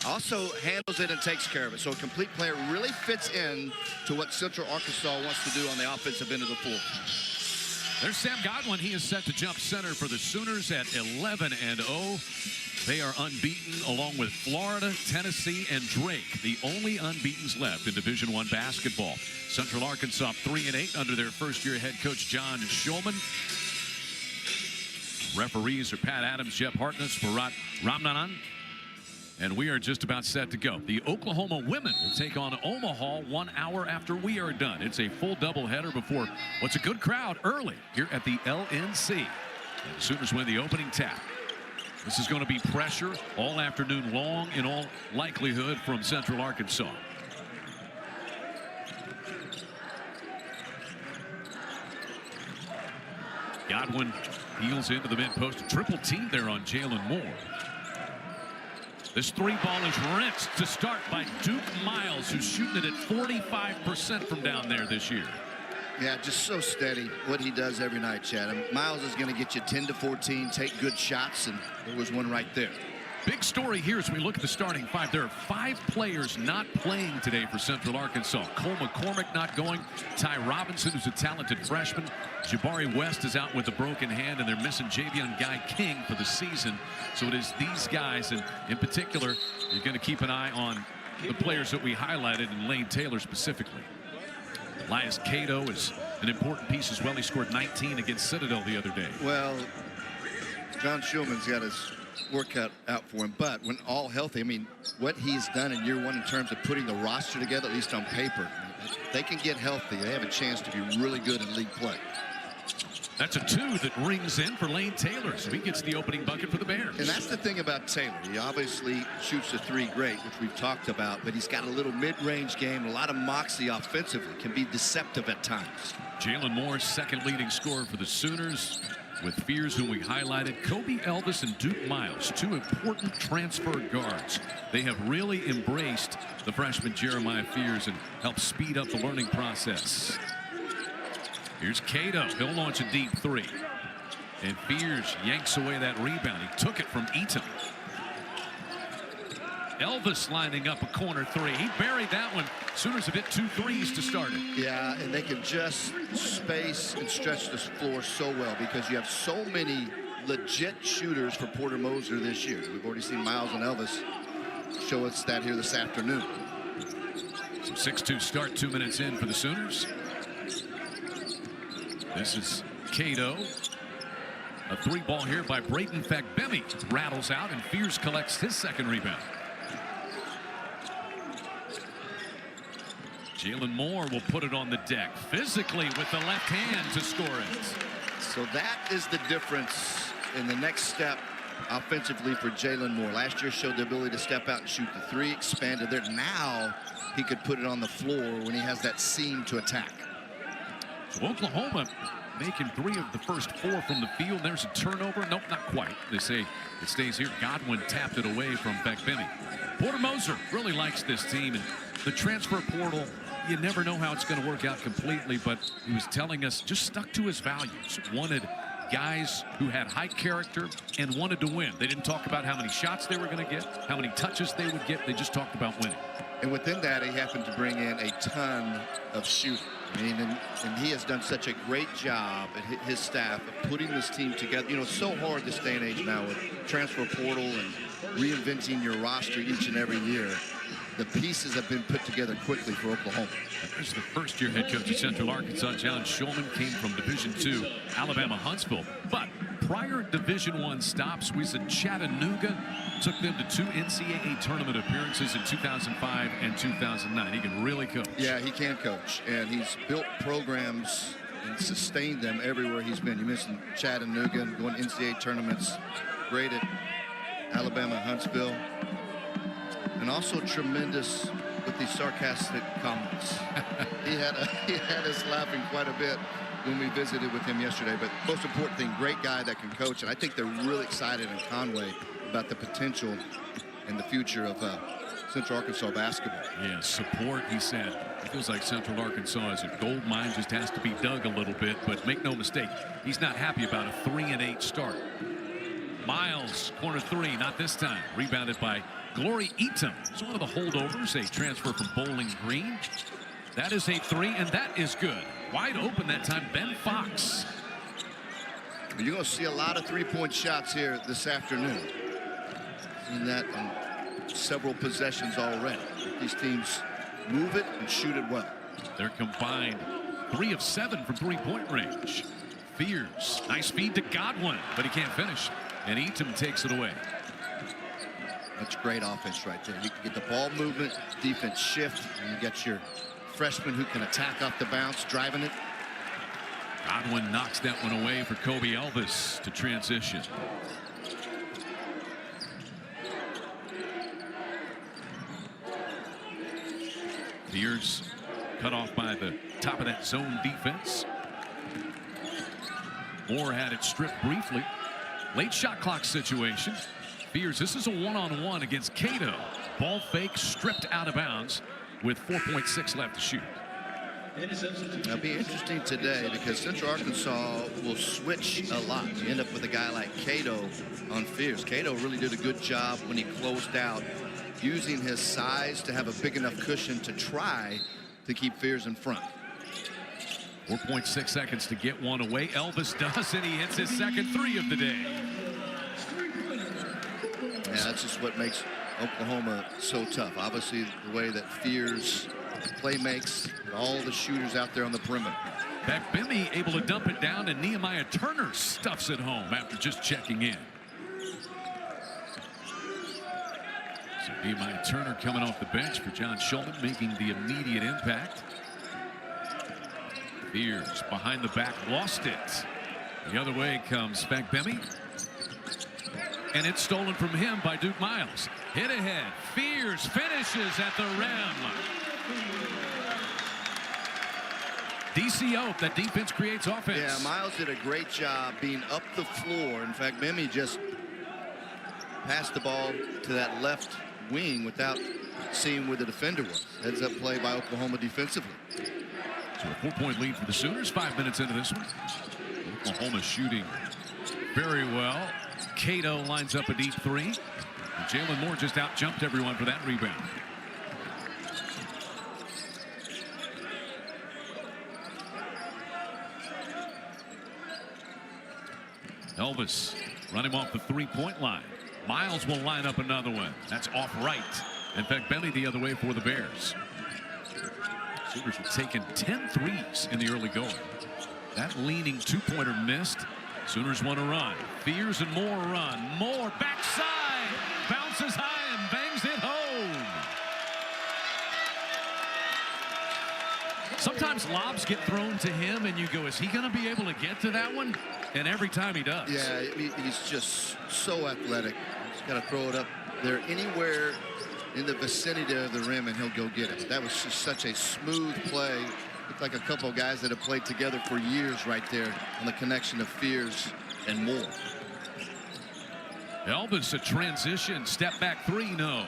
Also handles it and takes care of it. So a complete player really fits in to what Central Arkansas wants to do on the offensive end of the floor. There's Sam Godwin. He is set to jump center for the Sooners at 11-0. They are unbeaten along with Florida, Tennessee, and Drake, the only unbeatens left in Division I basketball. Central Arkansas 3-8 under their first-year head coach John Shulman. Referees are Pat Adams, Jeff Hartness, Bharat Ramnanan. And we are just about set to go. The Oklahoma women will take on Omaha 1 hour after we are done. It's a full doubleheader before what's a good crowd early here at the LNC. And the Sooners win the opening tap. This is going to be pressure all afternoon long in all likelihood from Central Arkansas. Godwin heels into the mid-post. Triple team there on Jalen Moore. This three ball is rinsed to start by Duke Miles, who's shooting it at 45% from down there this year. Yeah, just so steady what he does every night, Chad. I mean, Miles is going to get you 10 to 14, take good shots, and there was one right there. Big story here as we look at the starting five. There are 5 players not playing today for Central Arkansas. Cole McCormick not going. Ty Robinson, who's a talented freshman. Jabari West is out with a broken hand, and they're missing Javion Guy King for the season. So it is these guys, and in particular, you're going to keep an eye on the players that we highlighted, and Lane Taylor specifically. Elias Cato is an important piece as well. He scored 19 against Citadel the other day. Well, John Shulman's got his workout out for him, but when all healthy, I mean, what he's done in year 1 in terms of putting the roster together, at least on paper, they can get healthy. They have a chance to be really good in league play. That's a 2 that rings in for Lane Taylor, so he gets the opening bucket for the Bears. And that's the thing about Taylor. He obviously shoots the 3 great, which we've talked about, but he's got a little mid-range game, a lot of moxie offensively, can be deceptive at times. Jalen Moore, second leading scorer for the Sooners, with Fears, whom we highlighted. Kobe Elvis and Duke Miles, 2 important transfer guards. They have really embraced the freshman Jeremiah Fears and helped speed up the learning process. Here's Cato. He'll launch a deep 3. And Fears yanks away that rebound. He took it from Eaton. Elvis lining up a corner 3. He buried that one. Sooners have hit 2 threes to start it. Yeah, and they can just space and stretch this floor so well because you have so many legit shooters for Porter Moser this year. We've already seen Miles and Elvis show us that here this afternoon. So 6-2 start, 2 minutes in for the Sooners. This is Cato. A 3 ball here by Brayton Fagbemi. Rattles out, and Fears collects his second rebound. Jalen Moore will put it on the deck physically with the left hand to score it. So that is the difference in the next step offensively for Jalen Moore. Last year showed the ability to step out and shoot the 3, expanded there. Now he could put it on the floor when he has that seam to attack. So Oklahoma making 3 of the first 4 from the field. There's a turnover. Nope, not quite. They say it stays here. Godwin tapped it away from Fagbemi. Porter Moser really likes this team, and the transfer portal, you never know how it's going to work out completely, but he was telling us just stuck to his values. Wanted guys who had high character and wanted to win. They didn't talk about how many shots they were going to get, how many touches they would get. They just talked about winning. And within that, he happened to bring in a ton of shooting. I mean, and he has done such a great job at his staff of putting this team together. You know, it's so hard this day and age now with transfer portal and reinventing your roster each and every year. The pieces have been put together quickly for Oklahoma. There's the first-year head coach at Central Arkansas. John Shulman came from Division II, Alabama Huntsville. But prior Division I stops, we said Chattanooga took them to 2 NCAA tournament appearances in 2005 and 2009. He can really coach. Yeah, he can coach, and he's built programs and sustained them everywhere he's been. You mentioned Chattanooga and going to NCAA tournaments. Great at Alabama Huntsville. And also tremendous with these sarcastic comments. he had us laughing quite a bit when we visited with him yesterday. But most important thing, great guy that can coach. And I think they're really excited in Conway about the potential and the future of Central Arkansas basketball. Yeah, support, he said. It feels like Central Arkansas is a gold mine, just has to be dug a little bit. But make no mistake, he's not happy about a 3-8 start. Miles, corner 3, not this time. Rebounded by Glory Eaton is one of the holdovers, a transfer from Bowling Green. That is a 3, and that is good. Wide open that time, Ben Fox. You're going to see a lot of three-point shots here this afternoon. Seen that on several possessions already. These teams move it and shoot it well. They're combined 3 of 7 from three-point range. Fears, nice feed to Godwin, but he can't finish. And Eaton takes it away. That's great offense right there. You can get the ball movement, defense shift, and you get your freshman who can attack off the bounce, driving it. Godwin knocks that one away for Kobe Elvis to transition. Fears cut off by the top of that zone defense. Moore had it stripped briefly. Late shot clock situation. Fears, this is a one-on-one against Cato. Ball fake, stripped out of bounds with 4.6 left to shoot. It'll be interesting today because Central Arkansas will switch a lot. You end up with a guy like Cato on Fears. Cato really did a good job when he closed out, using his size to have a big enough cushion to try to keep Fears in front. 4.6 seconds to get one away. Elvis does, and he hits his second 3 of the day. Yeah, that's just what makes Oklahoma so tough. Obviously, the way that Fears play makes, and all the shooters out there on the perimeter. Bagbemi able to dump it down, and Nehemiah Turner stuffs it home after just checking in. So Nehemiah Turner coming off the bench for John Shulman, making the immediate impact. Fears behind the back, lost it. The other way comes Bagbemi. And it's stolen from him by Duke Miles. Hit ahead. Fears finishes at the rim. DCO, that defense creates offense. Yeah, Miles did a great job being up the floor. In fact, Bemi just passed the ball to that left wing without seeing where the defender was. Heads up play by Oklahoma defensively. So a 4-point lead for the Sooners 5 minutes into this one. Oklahoma shooting very well. Cato lines up a deep 3. And Jalen Moore just out-jumped everyone for that rebound. Elvis running off the 3-point line. Miles will line up another one. That's off right. In fact, Bentley the other way for the Bears. Sooners have taken 10 threes in the early going. That leaning 2-pointer missed. Sooners want to run. Fears and Moore run. Moore backside. Bounces high and bangs it home. Sometimes lobs get thrown to him and you go, is he going to be able to get to that one? And every time he does. Yeah, he's just so athletic. He's got to throw it up there anywhere in the vicinity of the rim and he'll go get it. That was just such a smooth play. Looked like a couple of guys that have played together for years right there on the connection of Fears and Moore. Elvis, a transition, step back 3, no.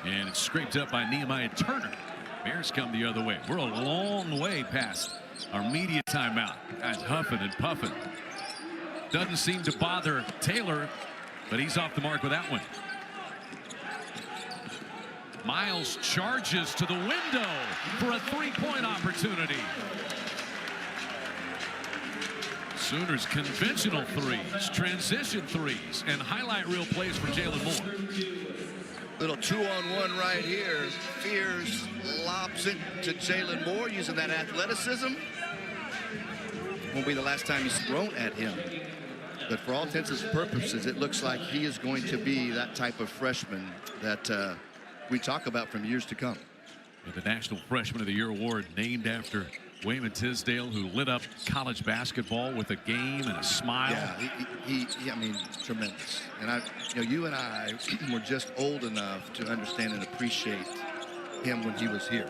And it's scraped up by Nehemiah Turner. Bears come the other way. We're a long way past our media timeout. Guys huffing and puffing. Doesn't seem to bother Taylor, but he's off the mark with that one. Miles charges to the window for a 3-point opportunity. Sooners conventional 3s, transition 3s, and highlight reel plays for Jalen Moore. Little 2-on-1 right here. Fears lobs it to Jalen Moore using that athleticism. Won't be the last time he's thrown at him. But for all intents and purposes, it looks like he is going to be that type of freshman that we talk about from years to come. With the National Freshman of the Year award named after Wayman Tisdale, who lit up college basketball with a game and a smile. Yeah, I mean, tremendous. And you and I were just old enough to understand and appreciate him when he was here.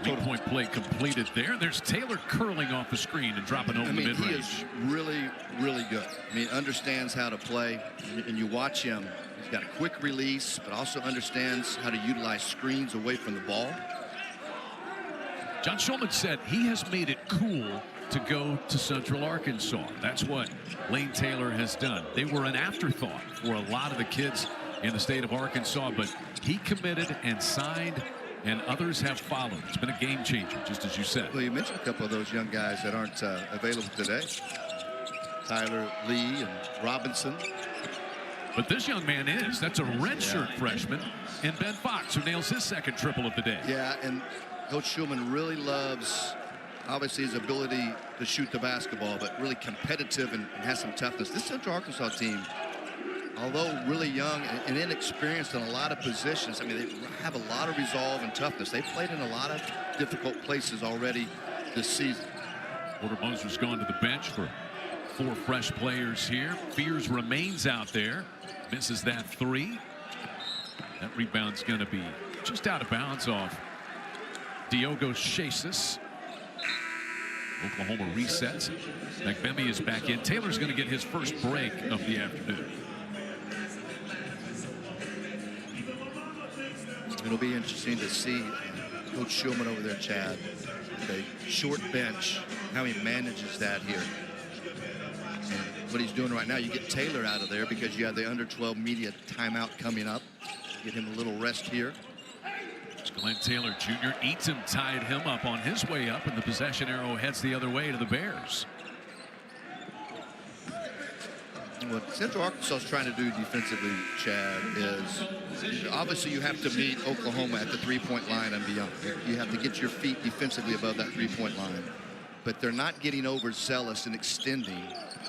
3-point play completed there. There's Taylor curling off the screen and dropping over the mid-range. He is really, really good. I mean, understands how to play, and you watch him. He's got a quick release, but also understands how to utilize screens away from the ball. John Shulman said he has made it cool to go to Central Arkansas. That's what Lane Taylor has done. They were an afterthought for a lot of the kids in the state of Arkansas, but he committed and signed, and others have followed. It's been a game changer, just as you said. Well, you mentioned a couple of those young guys that aren't available today. Tyler Lee and Robinson. But this young man is. That's a redshirt freshman in Ben Fox, who nails his second triple of the day. Yeah, and Coach Schulman really loves, obviously, his ability to shoot the basketball, but really competitive and has some toughness. This Central Arkansas team, although really young and inexperienced in a lot of positions, I mean, they have a lot of resolve and toughness. They've played in a lot of difficult places already this season. Porter Moser's gone to the bench for 4 fresh players here. Fears remains out there. Misses that 3. That rebound's going to be just out of bounds off Diogo Chasis. Oklahoma resets. McBemmy is back in. Taylor's going to get his first break of the afternoon. It'll be interesting to see Coach Schulman over there, Chad. A short bench, how he manages that here. And what he's doing right now, you get Taylor out of there because you have the under 12 media timeout coming up. Get him a little rest here. Glenn Taylor Jr. eats him, tied him up on his way up, and the possession arrow heads the other way to the Bears. What Central Arkansas is trying to do defensively, Chad, is obviously you have to meet Oklahoma at the 3-point line and beyond. You have to get your feet defensively above that 3-point line. But they're not getting overzealous and extending.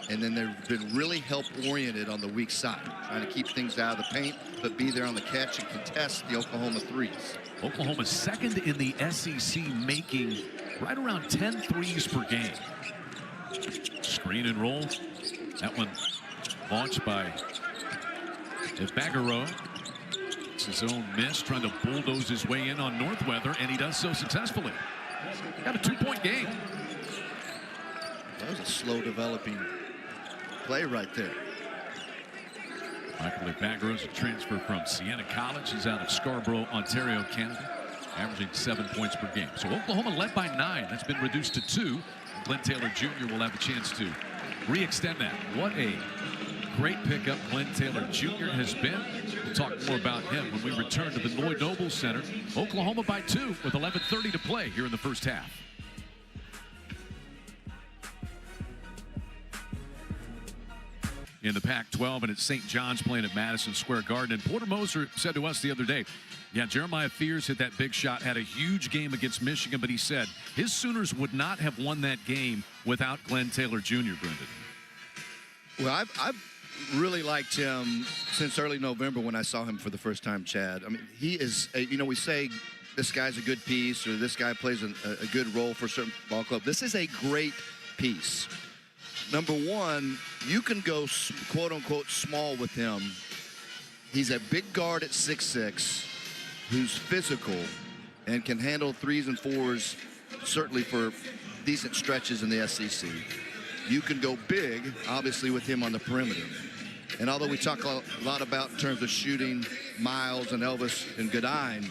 And then they've been really help-oriented on the weak side, trying to keep things out of the paint, but be there on the catch and contest the Oklahoma threes. Oklahoma second in the SEC, making right around 10 threes per game. Screen and roll. That one launched by Bagaro. It's his own miss, trying to bulldoze his way in on Northweather, and he does so successfully. Got a 2-point game. That was a slow developing play right there. Michael Bagaro is a transfer from Siena College. He's out of Scarborough, Ontario, Canada, averaging 7 points per game. So Oklahoma led by 9. That's been reduced to 2. Glenn Taylor Jr. will have a chance to re-extend that. What a great pickup Glenn Taylor Jr. has been. We'll talk more about him when we return to the Lloyd Noble Center. Oklahoma by 2 with 11:30 to play here in the first half. In the Pac-12, and it's St. John's playing at Madison Square Garden. And Porter Moser said to us the other day, yeah, Jeremiah Fears hit that big shot, had a huge game against Michigan, but he said his Sooners would not have won that game without Glenn Taylor Jr., Brendan. Well, I've really liked him since early November when I saw him for the first time, Chad. I mean, he is, we say this guy's a good piece or this guy plays a good role for a certain ball club. This is a great piece. Number one, you can go quote-unquote small with him. He's a big guard at 6'6", who's physical and can handle 3s and 4s, certainly for decent stretches in the SEC. You can go big, obviously, with him on the perimeter. And although we talk a lot about in terms of shooting Miles and Elvis and Godine,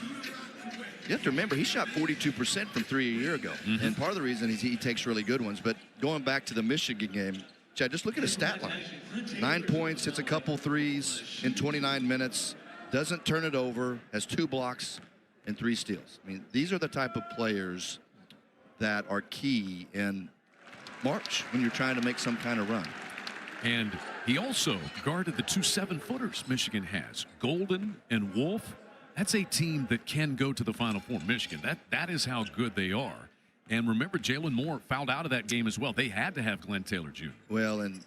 you have to remember he shot 42% from 3 a year ago. And part of the reason is he takes really good ones. But going back to the Michigan game, Chad, just look at his stat line. 9 points, hits a couple threes in 29 minutes, doesn't turn it over, has 2 blocks and 3 steals. I mean, these are the type of players that are key in March when you're trying to make some kind of run. And he also guarded the 2 7-footers Michigan has, Golden and Wolf. That's a team that can go to the Final Four. Michigan, that is how good they are. And remember, Jalen Moore fouled out of that game as well. They had to have Glenn Taylor Jr. Well, and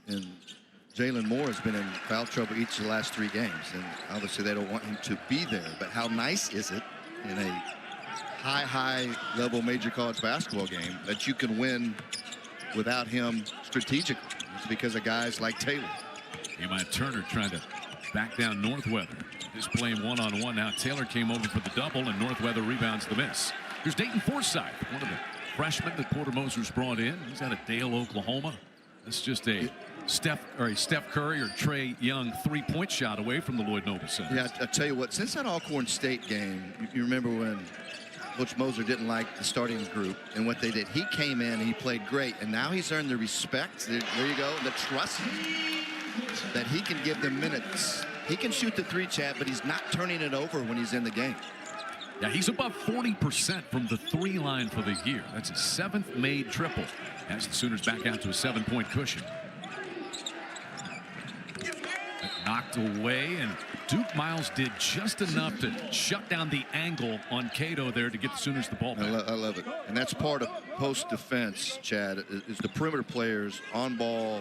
Jalen Moore has been in foul trouble each of the last 3 games. And obviously they don't want him to be there. But how nice is it in a high level major college basketball game that you can win without him strategically? It's because of guys like Taylor. Nehemiah Turner trying to back down Northweather. Just playing one-on-one now. Taylor came over for the double, and Northweather rebounds the miss. Here's Dayton Forsythe, one of the freshmen that Porter Moser's brought in. He's out of Dale, Oklahoma. This is just a Steph Curry or Trae Young 3-point shot away from the Lloyd Noble Center. Yeah, I tell you what, since that Alcorn State game, you remember when Coach Moser didn't like the starting group and what they did. He came in and he played great, and now he's earned the respect. There you go, the trust that he can give them minutes. He can shoot the three, Chad, but he's not turning it over when he's in the game. Yeah, he's above 40% from the three line for the year. That's his 7th made triple as the Sooners back out to a 7-point cushion. Knocked away, and Duke Miles did just enough to shut down the angle on Cato there to get the Sooners the ball back. I love it. And that's part of post defense, Chad, is the perimeter players on ball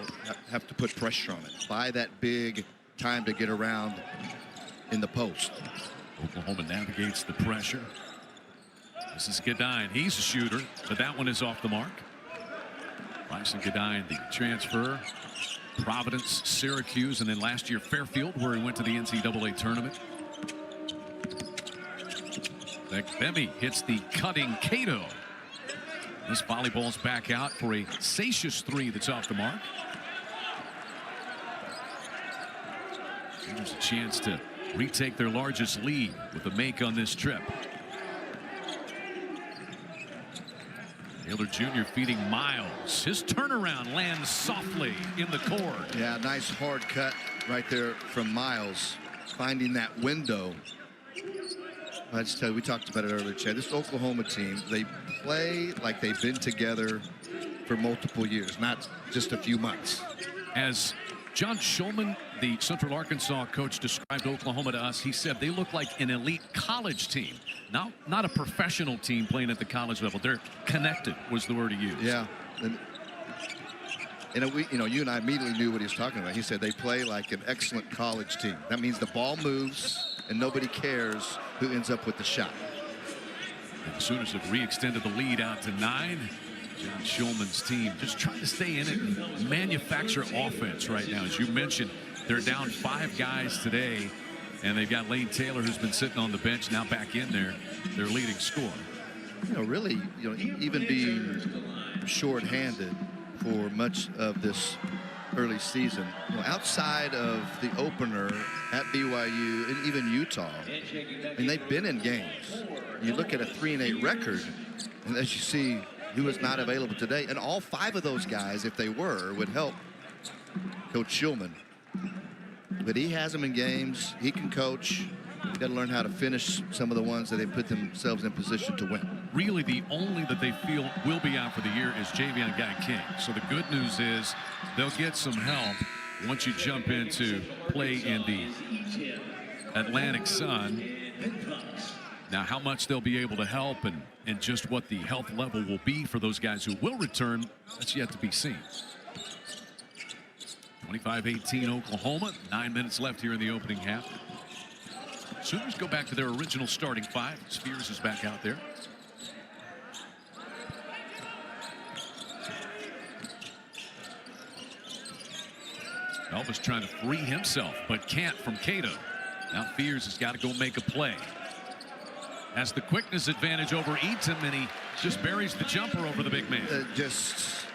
have to put pressure on it. Buy that big time to get around in the post. Oklahoma navigates the pressure. This is Gadine. He's a shooter, but that one is off the mark. Bryson Gadine, the transfer. Providence, Syracuse, and then last year Fairfield, where he went to the NCAA tournament. Ekpemi hits the cutting Cato. This volleyball's back out for a Satius 3 that's off the mark. There's a chance to retake their largest lead with a make on this trip. Taylor Jr. feeding Miles. His turnaround lands softly in the court. Yeah, nice hard cut right there from Miles, finding that window. I just tell you, we talked about it earlier, Chad. This Oklahoma team, they play like they've been together for multiple years, not just a few months. As John Schulman, the Central Arkansas coach, described Oklahoma to us, he said they look like an elite college team. Not a professional team playing at the college level. They're connected, was the word he used. Yeah. And you and I immediately knew what he was talking about. He said they play like an excellent college team. That means the ball moves and nobody cares who ends up with the shot. And the Sooners have re-extended the lead out to 9. John Schulman's team just trying to stay in it and manufacture offense right now. As you mentioned, they're down 5 guys today, and they've got Lane Taylor, who's been sitting on the bench, now back in there, their leading scorer. Really, even being short-handed for much of this early season, outside of the opener at BYU and even Utah, and they've been in games. You look at a 3-8 record, and as you see, he was not available today, and all 5 of those guys, if they were, would help Coach Schulman. But he has them in games. He can coach. Got to learn how to finish some of the ones that they put themselves in position to win. Really, the only that they feel will be out for the year is Javion Guy King. So the good news is they'll get some help once you jump into play in the Atlantic Sun. Now, how much they'll be able to help and just what the health level will be for those guys who will return, that's yet to be seen. 25-18 Oklahoma, 9 minutes left here in the opening half. Sooners go back to their original starting 5. Spears is back out there. Elvis trying to free himself, but can't from Cato. Now Fears has got to go make a play. Has the quickness advantage over Eaton, and he just buries the jumper over the big man. Just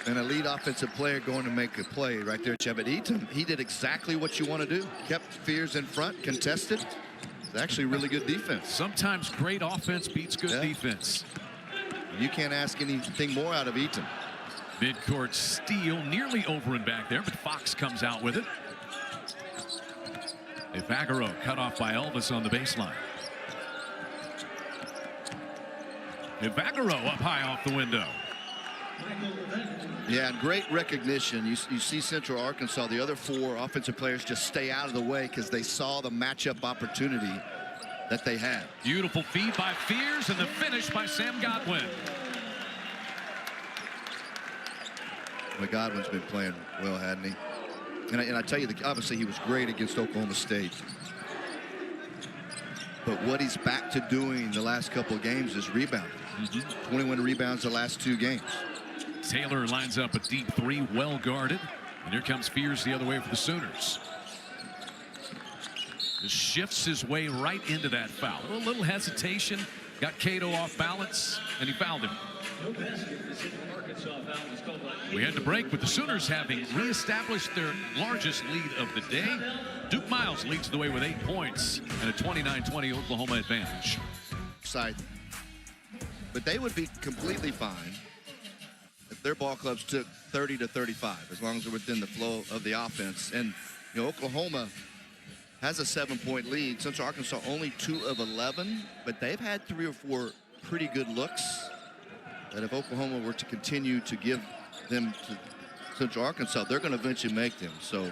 an elite offensive player going to make a play right there, Chad. But Eaton, he did exactly what you want to do. Kept Fears in front, contested. It's actually really good defense. Sometimes great offense beats good defense. You can't ask anything more out of Eaton. Midcourt steal, nearly over and back there, but Fox comes out with it. Evagaro cut off by Elvis on the baseline. Evagaro up high off the window. Yeah, great recognition. You see Central Arkansas, the other 4 offensive players just stay out of the way because they saw the matchup opportunity that they had. Beautiful feed by Fears and the finish by Sam Godwin. Well, Godwin's been playing well, hadn't he? And I tell you, obviously he was great against Oklahoma State. But what he's back to doing the last couple of games is rebounding. 21 rebounds the last 2 games. Taylor lines up a deep 3, well guarded. And here comes Fears the other way for the Sooners. Just shifts his way right into that foul. A little hesitation. Got Cato off balance, and he fouled him. We had to break with the Sooners having reestablished their largest lead of the day. Duke Miles leads the way with 8 points and a 29-20 Oklahoma advantage. Side But they would be completely fine if their ball clubs took 30 to 35, as long as they're within the flow of the offense. And, you know, Oklahoma has a 7-point lead. Central Arkansas only 2 of 11, but they've had 3 or 4 pretty good looks that if Oklahoma were to continue to give them to Central Arkansas, they're going to eventually make them. So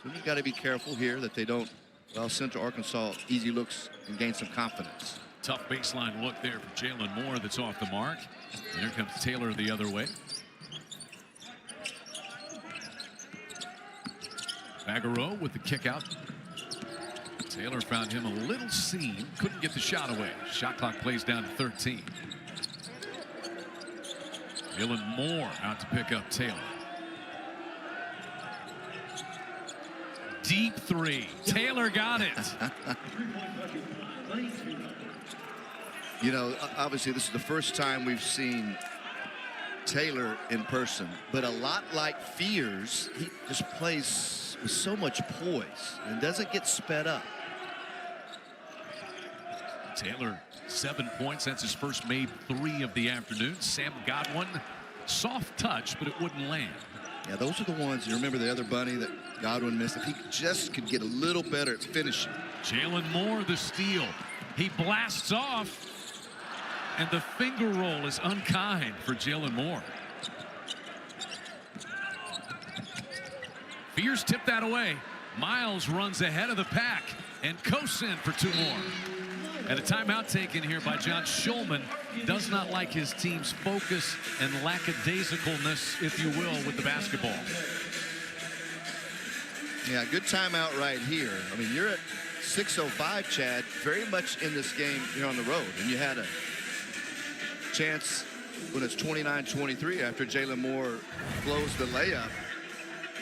you got to be careful here that they don't, well, Central Arkansas easy looks and gain some confidence. Tough baseline look there for Jalen Moore that's off the mark. And here comes Taylor the other way. Fagaro with the kick out. Taylor found him a little seam, couldn't get the shot away. Shot clock plays down to 13. Jalen Moore out to pick up Taylor. Deep three. Taylor got it. You know, obviously this is the first time we've seen Taylor in person, but a lot like Fears, he just plays with so much poise and doesn't get sped up. Taylor, 7 points. That's his first made 3 of the afternoon. Sam got one. Soft touch, but it wouldn't land. Yeah, those are the ones. You remember the other bunny that Godwin missed? If he just could get a little better at finishing. Jalen Moore, the steal. He blasts off, and the finger roll is unkind for Jalen Moore. Fears tipped that away. Miles runs ahead of the pack and coasts in for 2 more. And a timeout taken here by John Schulman. Does not like his team's focus and lackadaisicalness, if you will, with the basketball. Yeah, good timeout right here. I mean, you're at 6:05, Chad, very much in this game here on the road. And you had a chance when it's 29-23 after Jalen Moore blows the layup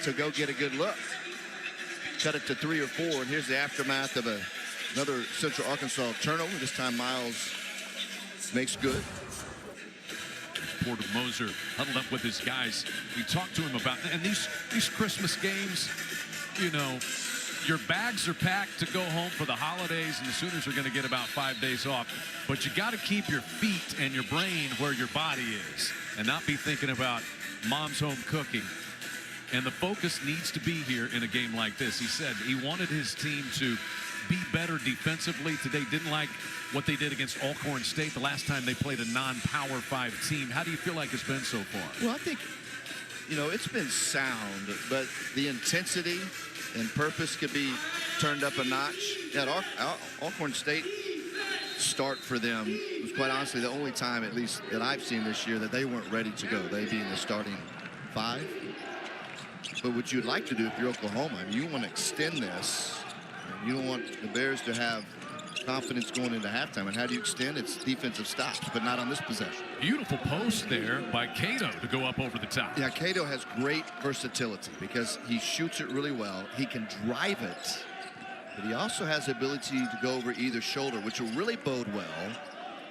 to go get a good look. Cut it to 3 or 4, and here's the aftermath of another Central Arkansas turnover. This time Miles makes good. Porter Moser huddled up with his guys. We talked to him about, and these Christmas games, you know, your bags are packed to go home for the holidays, and the Sooners are going to get about 5 days off. But you got to keep your feet and your brain where your body is and not be thinking about mom's home cooking. And the focus needs to be here in a game like this. He said he wanted his team to be better defensively today. Didn't like what they did against Alcorn State the last time they played a non-Power 5 team. How do you feel like it's been so far? Well, I think, you know, it's been sound, but the intensity and purpose could be turned up a notch. That Alcorn State start for them was quite honestly the only time, at least that I've seen this year, that they weren't ready to go. They being the starting 5. But what you'd like to do if you're Oklahoma, I mean, you want to extend this. You don't want the Bears to have confidence going into halftime. And how do you extend? It's defensive stops, but not on this possession. Beautiful post there by Cato to go up over the top. Yeah, Cato has great versatility because he shoots it really well. He can drive it, but he also has the ability to go over either shoulder, which will really bode well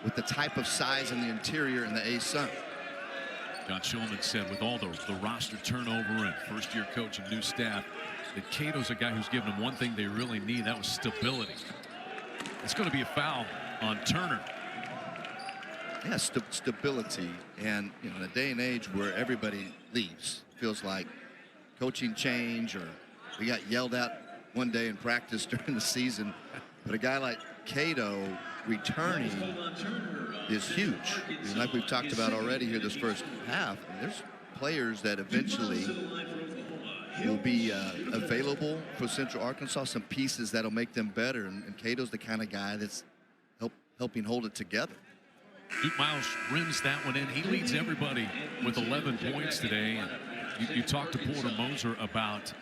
with the type of size in the interior in the A-Sun. John Schulman said with all the roster turnover and first-year coach and new staff, that Cato's a guy who's given them one thing they really need. That was stability. It's going to be a foul on Turner. Yeah, stability. And, you know, in a day and age where everybody leaves, feels like coaching change or we got yelled at one day in practice during the season. But a guy like Cato returning is huge. And like we've talked about already here this first half, there's players that eventually will be available for Central Arkansas, some pieces that'll make them better. And Cato's the kind of guy that's helping hold it together. Duke Miles rims that one in. He leads everybody with 11 points today. And you talked to Porter Moser about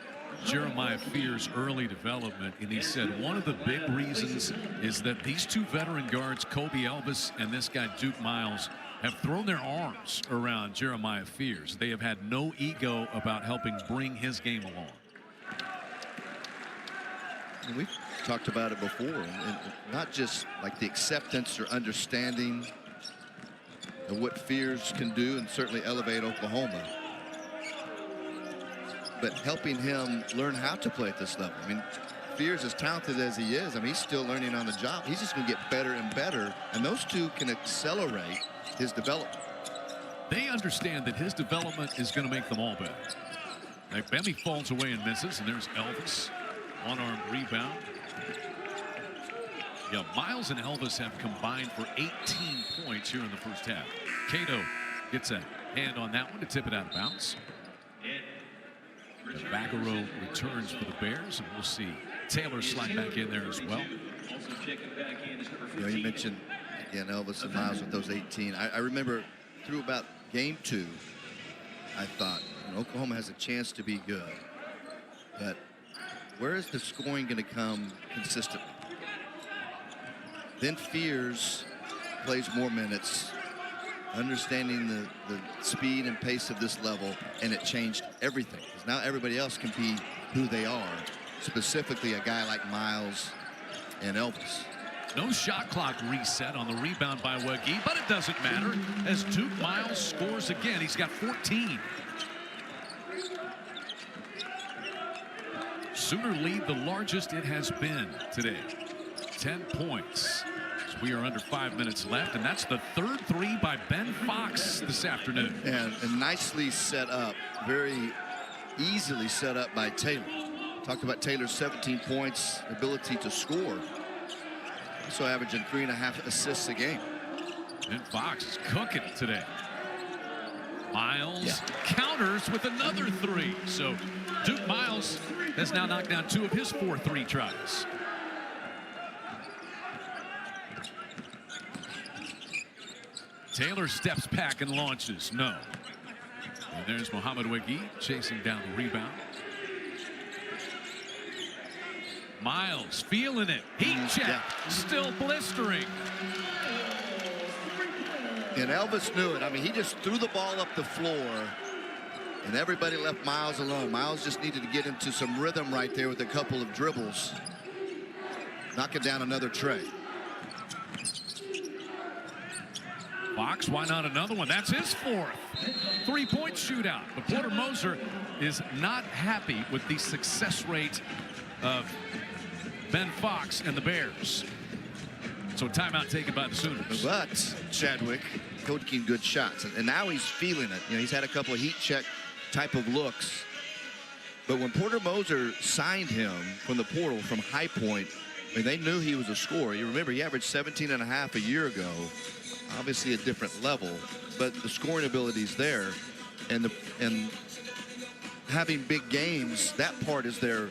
Jeremiah Fears' early development, and he said one of the big reasons is that these two veteran guards, Kobe Elvis and this guy Duke Miles, have thrown their arms around Jeremiah Fears. They have had no ego about helping bring his game along. And we've talked about it before, and not just like the acceptance or understanding of what Fears can do and certainly elevate Oklahoma, but helping him learn how to play at this level. I mean, Fears, as talented as he is, I mean, he's still learning on the job. He's just going to get better and better, and those two can accelerate his development. They understand that his development is going to make them all better. Bemi falls away and misses, and there's Elvis. One-arm rebound. Yeah, Miles and Elvis have combined for 18 points here in the first half. Cato gets a hand on that one to tip it out of bounds. Vaccaro returns for the Bears, and we'll see Taylor slide back in there as well. You know, you mentioned, again, Elvis and Miles with those 18. I remember through about game 2, I thought, you know, Oklahoma has a chance to be good, but where is the scoring going to come consistently? Then Fears plays more minutes, understanding the speed and pace of this level, and it changed everything. Because now everybody else can be who they are, specifically a guy like Miles and Elvis. No shot clock reset on the rebound by Wagee, but it doesn't matter as Duke Miles scores again. He's got 14. Sooner lead the largest it has been today. 10 points. So we are under 5 minutes left, and that's the third three by Ben Fox this afternoon. And nicely set up, very easily set up by Taylor. Talked about Taylor's 17 points, ability to score. Also averaging 3.5 assists a game. Ben Fox is cooking today. Miles counters with another three. So Duke Miles has now knocked down 2 of his 4 3 tries. Taylor steps back and launches. No. And there's Mohamed Wagee chasing down the rebound. Miles feeling it. Heat check. Still blistering. And Elvis knew it. I mean, he just threw the ball up the floor, and everybody left Miles alone. Miles just needed to get into some rhythm right there with a couple of dribbles. Knocking down another tray. Fox, why not another one? That's his 4th. 3-point shootout. But Porter Moser is not happy with the success rate of Ben Fox and the Bears. So timeout taken by the Sooners. But Chadwick taking good shots, and now he's feeling it. You know, he's had a couple of heat check type of looks. But when Porter Moser signed him from the portal from High Point, I mean, they knew he was a scorer. You remember, he averaged 17.5 a year ago. Obviously a different level, but the scoring ability is there, and having big games, that part is there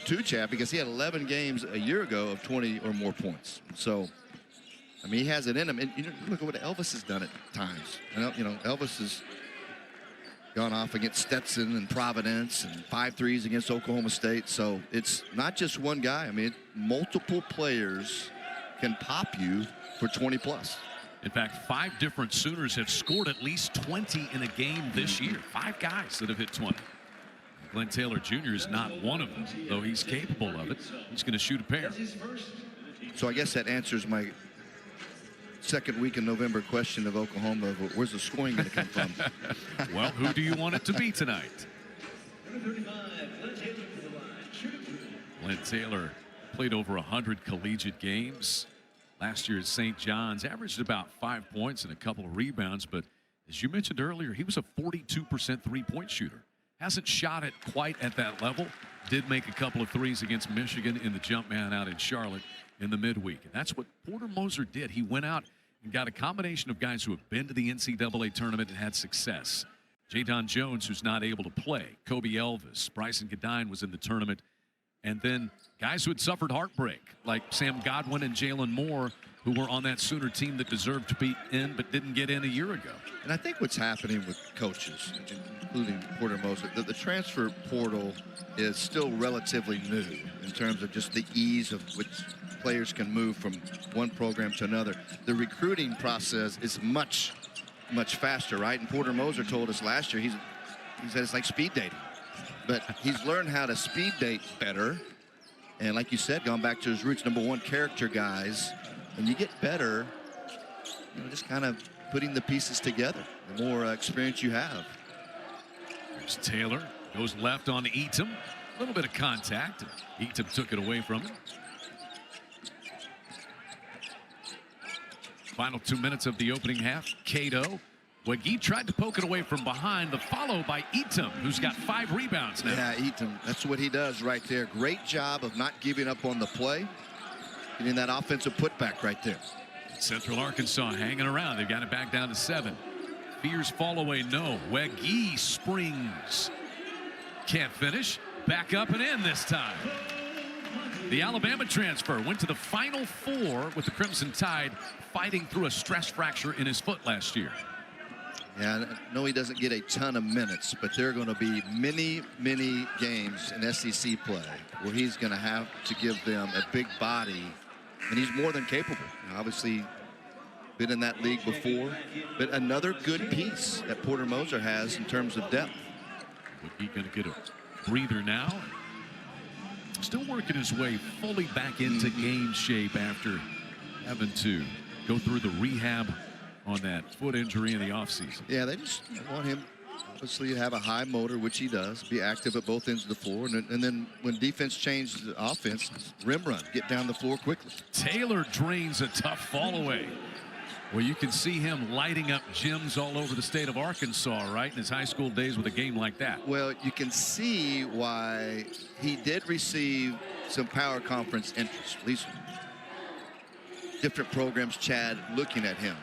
too, Chad, because he had 11 games a year ago of 20 or more points. So, I mean, he has it in him. And you know, look at what Elvis has done at times. You know, Elvis has gone off against Stetson and Providence and 5 threes against Oklahoma State. So it's not just one guy. I mean, multiple players can pop you for 20 plus. In fact, 5 different Sooners have scored at least 20 in a game this year. 5 guys that have hit 20. Glenn Taylor Jr. is not one of them, though he's capable of it. He's going to shoot a pair. So I guess that answers my second week in November question of Oklahoma. Where's the scoring going to come from? Well, who do you want it to be tonight? Glenn Taylor played over 100 collegiate games. Last year at St. John's, averaged about 5 points and a couple of rebounds. But as you mentioned earlier, he was a 42% 3-point shooter. Hasn't shot it quite at that level. Did make a couple of threes against Michigan in the jump man out in Charlotte in the midweek. And that's what Porter Moser did. He went out and got a combination of guys who have been to the NCAA tournament and had success. Jadon Jones, who's not able to play. Kobe Elvis. Bryson Godine was in the tournament. And then guys who had suffered heartbreak, like Sam Godwin and Jalen Moore, who were on that Sooner team that deserved to be in but didn't get in a year ago. And I think what's happening with coaches, including Porter Moser, that the transfer portal is still relatively new in terms of just the ease of which players can move from one program to another. The recruiting process is much, much faster, right? And Porter Moser told us last year, he said it's like speed dating. But he's learned how to speed date better. And like you said, going back to his roots, number one, character guys. And you get better, you know, just kind of putting the pieces together, the more experience you have. There's Taylor, goes left on Eatum. A little bit of contact. Eaton took it away from him. Final 2 minutes of the opening half. Cato. Wagee tried to poke it away from behind. The follow by Eaton, who's got 5 rebounds now. Yeah, Eaton, that's what he does right there. Great job of not giving up on the play. Getting that offensive putback right there. Central Arkansas hanging around. They've got it back down to 7. Fears fall away, no. Wagee springs. Can't finish. Back up and in this time. The Alabama transfer went to the Final Four with the Crimson Tide, fighting through a stress fracture in his foot last year. Yeah, I know he doesn't get a ton of minutes, but there are going to be many, many games in SEC play where he's going to have to give them a big body, and he's more than capable. Now, obviously, been in that league before, but another good piece that Porter Moser has in terms of depth. He's going to get a breather now. Still working his way fully back into game shape after having to go through the rehab on that foot injury in the offseason. Yeah, they just want him obviously to have a high motor, which he does, be active at both ends of the floor, and then when defense changes the offense, rim run, get down the floor quickly. Taylor drains a tough fall away. Well, you can see him lighting up gyms all over the state of Arkansas, right, in his high school days with a game like that. Well, you can see why he did receive some power conference interest, at least different programs, Chad, looking at him.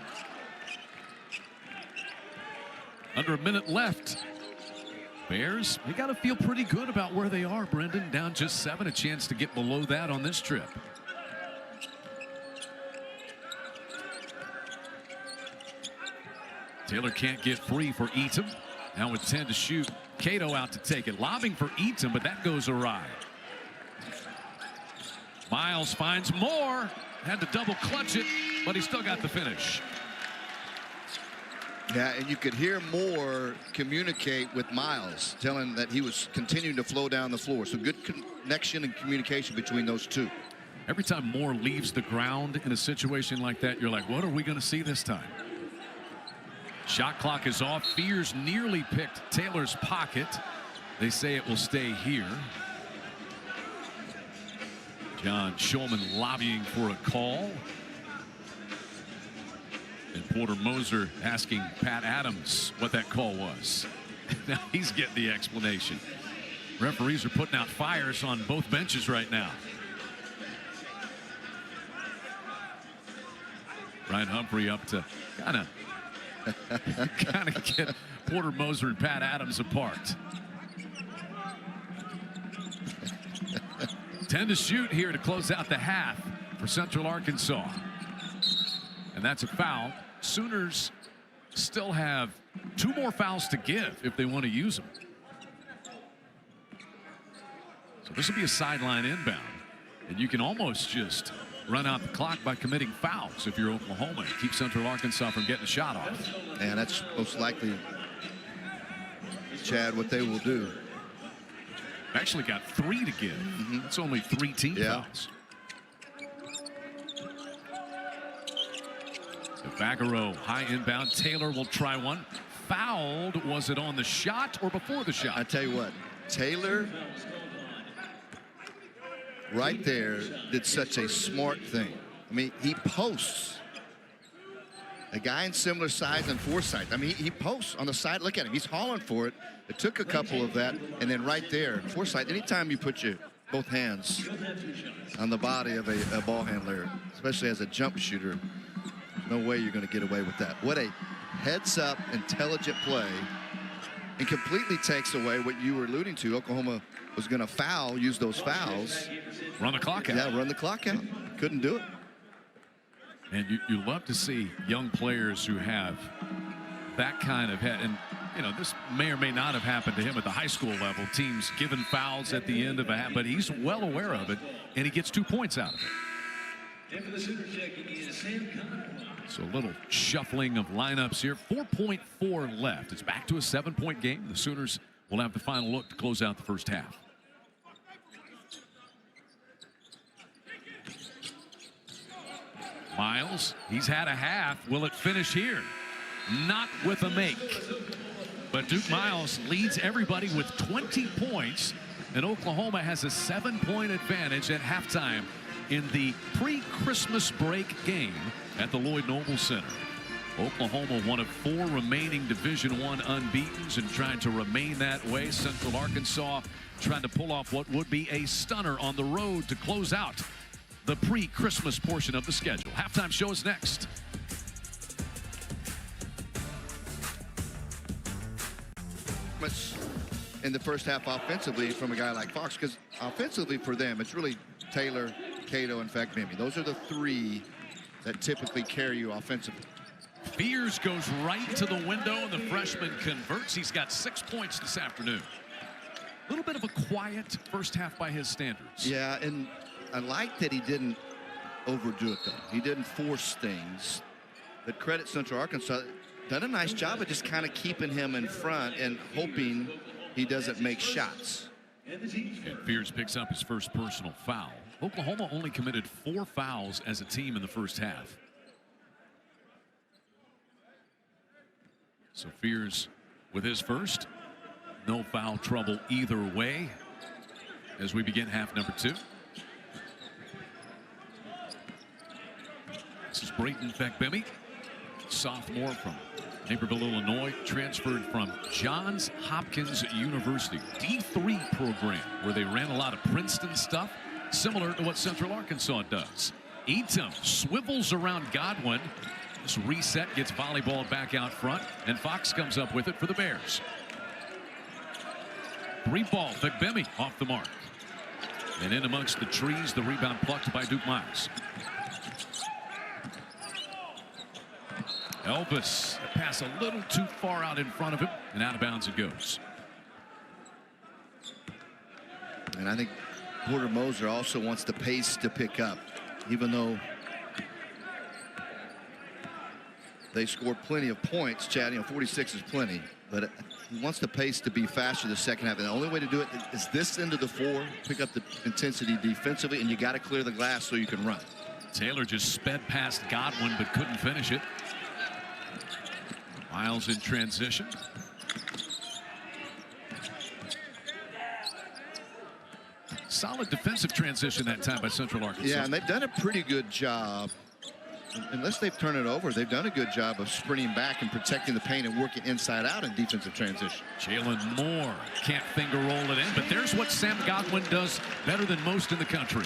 Under a minute left. Bears, they got to feel pretty good about where they are, Brendan. Down just 7, a chance to get below that on this trip. Taylor can't get free for Eaton. Now with 10 to shoot. Cato out to take it. Lobbing for Eaton, but that goes awry. Miles finds more. Had to double clutch it, but he still got the finish. Yeah, and you could hear Moore communicate with Miles, telling that he was continuing to flow down the floor. So good connection and communication between those two. Every time Moore leaves the ground in a situation like that, you're like, what are we going to see this time? Shot clock is off. Fears nearly picked Taylor's pocket. They say it will stay here. John Shulman lobbying for a call. And Porter Moser asking Pat Adams what that call was. Now he's getting the explanation. Referees are putting out fires on both benches right now. Ryan Humphrey up to kind of get Porter Moser and Pat Adams apart. 10 to shoot here to close out the half for Central Arkansas. And that's a foul. Sooners still have 2 more fouls to give if they want to use them. So this will be a sideline inbound. And you can almost just run out the clock by committing fouls if you're Oklahoma and keep Central Arkansas from getting a shot off. And that's most likely, Chad, what they will do. Actually got 3 to give. That's only 3 team fouls. Fagaro high inbound. Taylor will try one. Fouled. Was it on the shot or before the shot? I tell you what, Taylor right there did such a smart thing. I mean, he posts a guy in similar size and foresight. I mean, he posts on the side. Look at him. He's hauling for it. It took a couple of that, and then right there, foresight. Anytime you put your both hands on the body of a ball handler, especially as a jump shooter, no way you're going to get away with that. What a heads-up, intelligent play, and completely takes away what you were alluding to. Oklahoma was going to foul, use those fouls. Run the clock out. Yeah, run the clock out. Couldn't do it. And you love to see young players who have that kind of head. And, you know, this may or may not have happened to him at the high school level. Teams giving fouls at the end of a half, but he's well aware of it, and he gets 2 points out of it. So a little shuffling of lineups here. 4.4 left. It's back to a 7-point game. The Sooners will have the final look to close out the first half. Miles, he's had a half. Will it finish here? Not with a make. But Duke Miles leads everybody with 20 points. And Oklahoma has a 7-point advantage at halftime in the pre-Christmas break game at the Lloyd Noble Center. Oklahoma, one of 4 remaining Division I unbeatens and trying to remain that way. Central Arkansas trying to pull off what would be a stunner on the road to close out the pre-Christmas portion of the schedule. Halftime show is next. In the first half offensively from a guy like Fox, because offensively for them, it's really Taylor, Cato, and Fakbemi. Those are the 3 that typically carry you offensively. Fears goes right to the window, and the freshman converts. He's got 6 points this afternoon. A little bit of a quiet first half by his standards. Yeah, and I like that he didn't overdo it, though. He didn't force things. But credit Central Arkansas, done a nice job of just kind of keeping him in front and hoping he doesn't make shots. And Fears picks up his first personal foul. Oklahoma only committed 4 fouls as a team in the first half. So Fears with his first. No foul trouble either way as we begin half number 2. This is Brayton Fakbemi, sophomore from Naperville, Illinois, transferred from Johns Hopkins University, D3 program, where they ran a lot of Princeton stuff, similar to what Central Arkansas does. Eatum swivels around Godwin. This reset gets volleyball back out front, and Fox comes up with it for the Bears. 3-ball, Fakbemi off the mark. And in amongst the trees, the rebound plucked by Duke Miles. Elvis, a pass a little too far out in front of him, and out of bounds it goes. And I think Porter Moser also wants the pace to pick up, even though they scored plenty of points. Chad, 46 is plenty, but he wants the pace to be faster the second half. And the only way to do it is this end of the floor, pick up the intensity defensively, and you got to clear the glass so you can run. Taylor just sped past Godwin but couldn't finish it. Miles in transition. Solid defensive transition that time by Central Arkansas. Yeah, and they've done a pretty good job. Unless they've turned it over, they've done a good job of sprinting back and protecting the paint and working inside out in defensive transition. Jalen Moore can't finger roll it in, but there's what Sam Godwin does better than most in the country.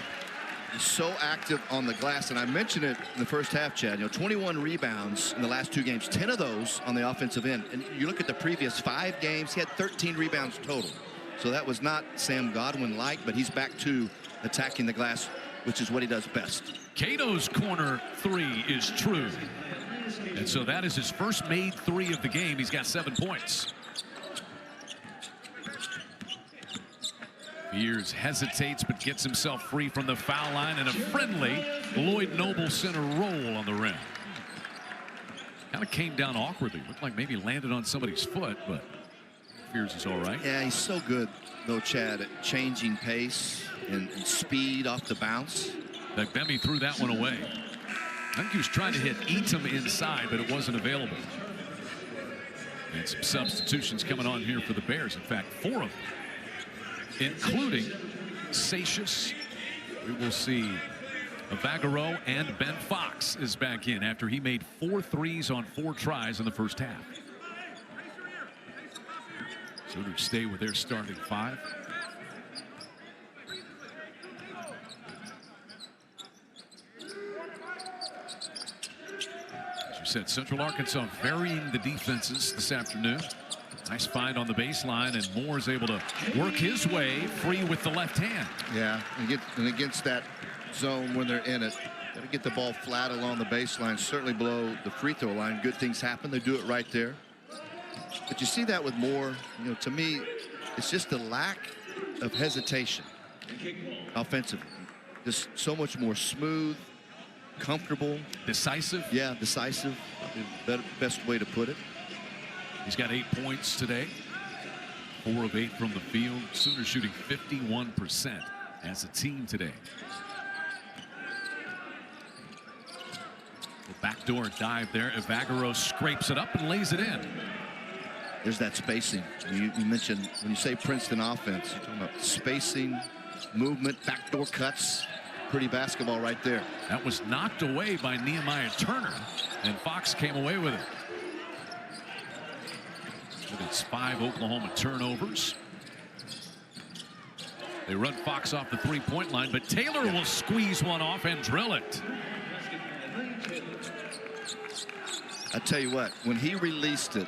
He's so active on the glass, and I mentioned it in the first half, Chad. 21 rebounds in the last 2 games, 10 of those on the offensive end. And you look at the previous 5 games, he had 13 rebounds total. So that was not Sam Godwin-like, but he's back to attacking the glass, which is what he does best. Cato's corner 3 is true. And so that is his first made 3 of the game. He's got 7 points. Fears hesitates but gets himself free from the foul line, and a friendly Lloyd Noble Center roll on the rim. Kind of came down awkwardly. Looked like maybe landed on somebody's foot, but Fears is all right. Yeah, he's so good, though, Chad, at changing pace and speed off the bounce. Fakbemi threw that one away. I think he was trying to hit Eatum inside, but it wasn't available. And some substitutions coming on here for the Bears. In fact, 4 of them, including Satius. We will see Evagaro, and Ben Fox is back in after he made 4 threes on 4 tries in the first half. Sooners stay with their starting 5. As you said, Central Arkansas varying the defenses this afternoon. Nice find on the baseline, and Moore's able to work his way free with the left hand. Yeah, and against that zone when they're in it, got to get the ball flat along the baseline, certainly below the free throw line. Good things happen. They do it right there. But you see that with Moore, to me, it's just the lack of hesitation offensively. Just so much more smooth, comfortable. Decisive? Yeah, decisive. Best way to put it. He's got 8 points today. 4 of 8 from the field. Sooners shooting 51% as a team today. The backdoor dive there. Evagaro scrapes it up and lays it in. there's that spacing. You mentioned when you say Princeton offense, you're talking about spacing, movement, backdoor cuts. Pretty basketball right there. That was knocked away by Nehemiah Turner, and Fox came away with it. It's 5 Oklahoma turnovers. They run Fox off the three-point line, but Taylor will squeeze one off and drill it. I tell you what, when he released it,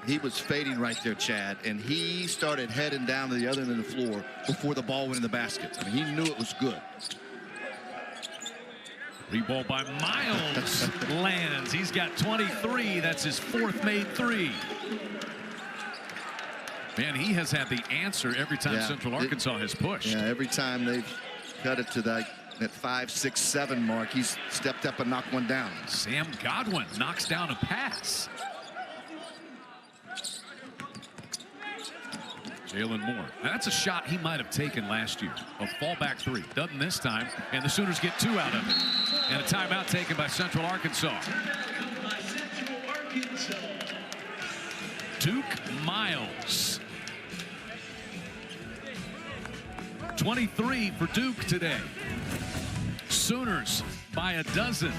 he was fading right there, Chad, and he started heading down to the other end of the floor before the ball went in the basket. I mean, he knew it was good. Reball by Miles lands. He's got 23. That's his 4th made 3. Man, he has had the answer every time Central Arkansas has pushed. Yeah, every time they've cut it to that 5, 6, 7 mark, he's stepped up and knocked one down. Sam Godwin knocks down a pass. Jalen Moore. Now that's a shot he might have taken last year. A fallback 3. Doesn't this time. And the Sooners get 2 out of it. And a timeout taken by Central Arkansas. Duke Miles. 23 for Duke today. Sooners by a dozen.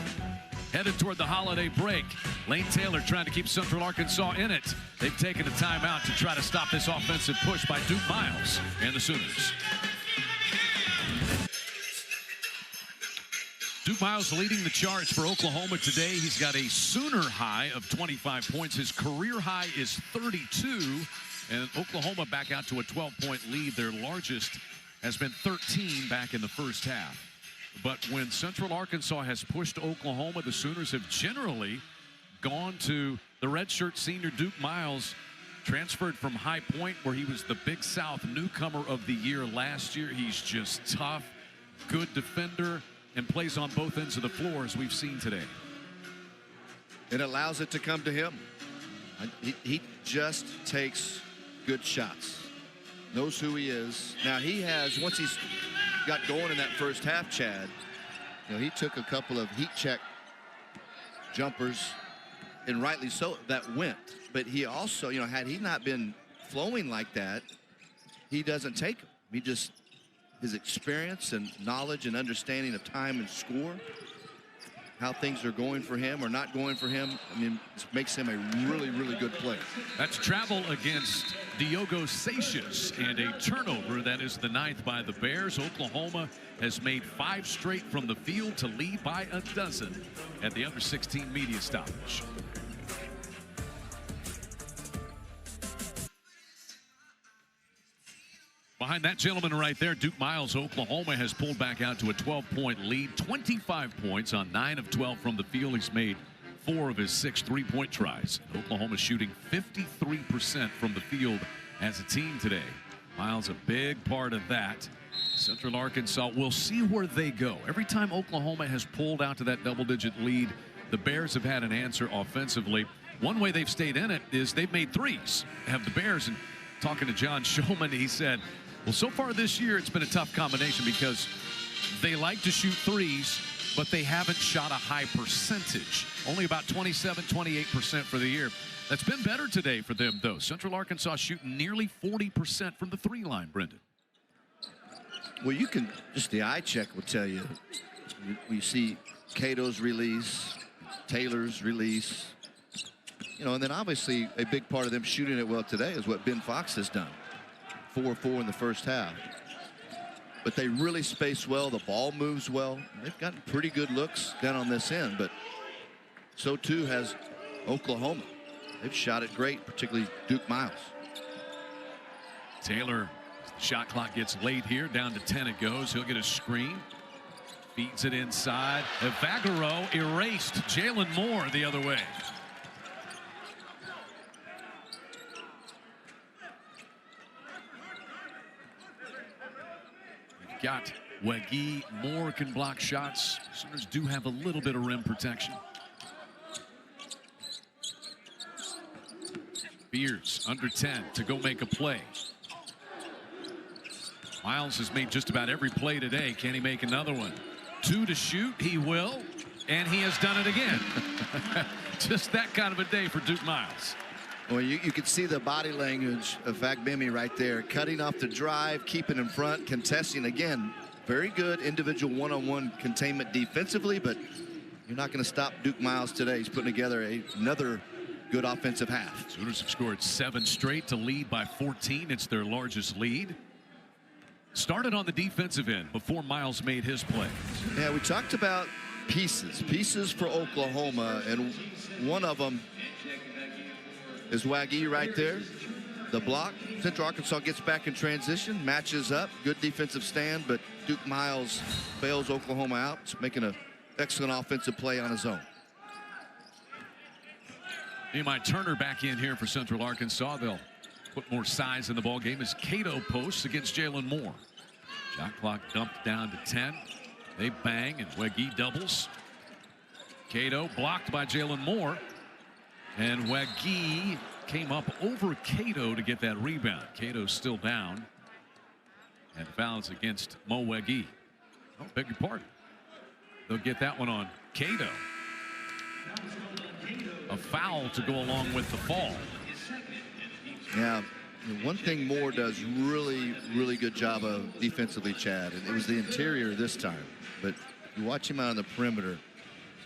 Headed toward the holiday break. Lane Taylor trying to keep Central Arkansas in it. They've taken a timeout to try to stop this offensive push by Duke Miles and the Sooners. Duke Miles leading the charge for Oklahoma today. He's got a Sooner high of 25 points. His career high is 32. And Oklahoma back out to a 12-point lead. Their largest has been 13 back in the first half. But when Central Arkansas has pushed Oklahoma, the Sooners have generally gone to the redshirt senior Duke Miles, transferred from High Point, where he was the Big South newcomer of the year last year. He's just tough, good defender, and plays on both ends of the floor, as we've seen today. It allows it to come to him. He just takes good shots. Knows who he is. Now he has, once he's got going in that first half, Chad, you know, he took a couple of heat check jumpers, and rightly so, that went. But he also, you know, had he not been flowing like that, he doesn't take them. He just, his experience and knowledge and understanding of time and score, how things are going for him or not going for him, I mean, this makes him a really, really good player. That's travel against Diogo Seixas, and a turnover. That is the 9th by the Bears. Oklahoma has made 5 straight from the field to lead by a dozen at the under 16 media stoppage. Behind that gentleman right there, Duke Miles, Oklahoma has pulled back out to a 12-point lead. 25 points on 9 of 12 from the field. He's made 4 of his 6 3-point tries. Oklahoma shooting 53% from the field as a team today. Miles a big part of that. Central Arkansas, we'll see where they go. Every time Oklahoma has pulled out to that double-digit lead, the Bears have had an answer offensively. One way they've stayed in it is they've made threes. Have the Bears, and talking to John Shulman, he said, well, so far this year, it's been a tough combination because they like to shoot threes, but they haven't shot a high percentage. Only about 27, 28% for the year. That's been better today for them, though. Central Arkansas shooting nearly 40% from the 3-line, Brendan. Well, you can, just the eye check will tell you. We see Cato's release, Taylor's release. You know, and then obviously a big part of them shooting it well today is what Ben Fox has done. 4-4 in the first half. But they really space well. The ball moves well. They've gotten pretty good looks down on this end, but so too has Oklahoma. They've shot it great, particularly Duke Miles. Taylor, shot clock gets late here. Down to 10 it goes. He'll get a screen. Feeds it inside. Evagaro erased. Jalen Moore the other way. Got Wegi. Moore can block shots. Sooners do have a little bit of rim protection. Beers under 10 to go make a play. Miles has made just about every play today. Can he make another one? 2 to shoot. He will. And he has done it again. Just that kind of a day for Duke Miles. Well, you could see the body language of Fagbemi right there, cutting off the drive, keeping in front, contesting. Again, very good individual one-on-one containment defensively, but you're not going to stop Duke Miles today. He's putting together another good offensive half. Sooners have scored 7 straight to lead by 14. It's their largest lead. Started on the defensive end before Miles made his play. Yeah, we talked about pieces for Oklahoma, and one of them is Wagee right there. The block. Central Arkansas gets back in transition, matches up, good defensive stand, but Duke Miles bails Oklahoma out. It's making an excellent offensive play on his own. Nehemiah Turner back in here for Central Arkansas. They'll put more size in the ball game as Cato posts against Jalen Moore. Shot clock dumped down to 10. They bang and Wagee doubles. Cato blocked by Jalen Moore. And Wagee came up over Cato to get that rebound. Cato's still down. And fouls against Mo Wagee. Oh, beg your pardon. They'll get that one on Cato. A foul to go along with the fall. Yeah, one thing Moore does really good job of defensively, Chad, and it was the interior this time. But you watch him out on the perimeter,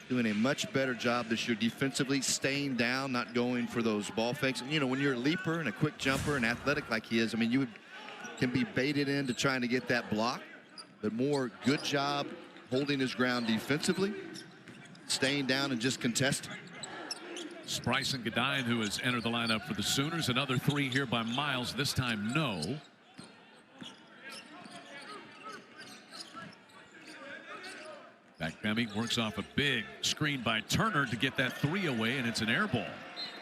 doing a much better job this year defensively, staying down, not going for those ball fakes. You know, when you're a leaper and a quick jumper and athletic like he is, I mean, you can be baited into trying to get that block. But Moore, good job holding his ground defensively, staying down and just contesting. Bryson Godine, who has entered the lineup for the Sooners. Another 3 here by Miles. This time, no. Fagbemi works off a big screen by Turner to get that 3 away, and it's an air ball.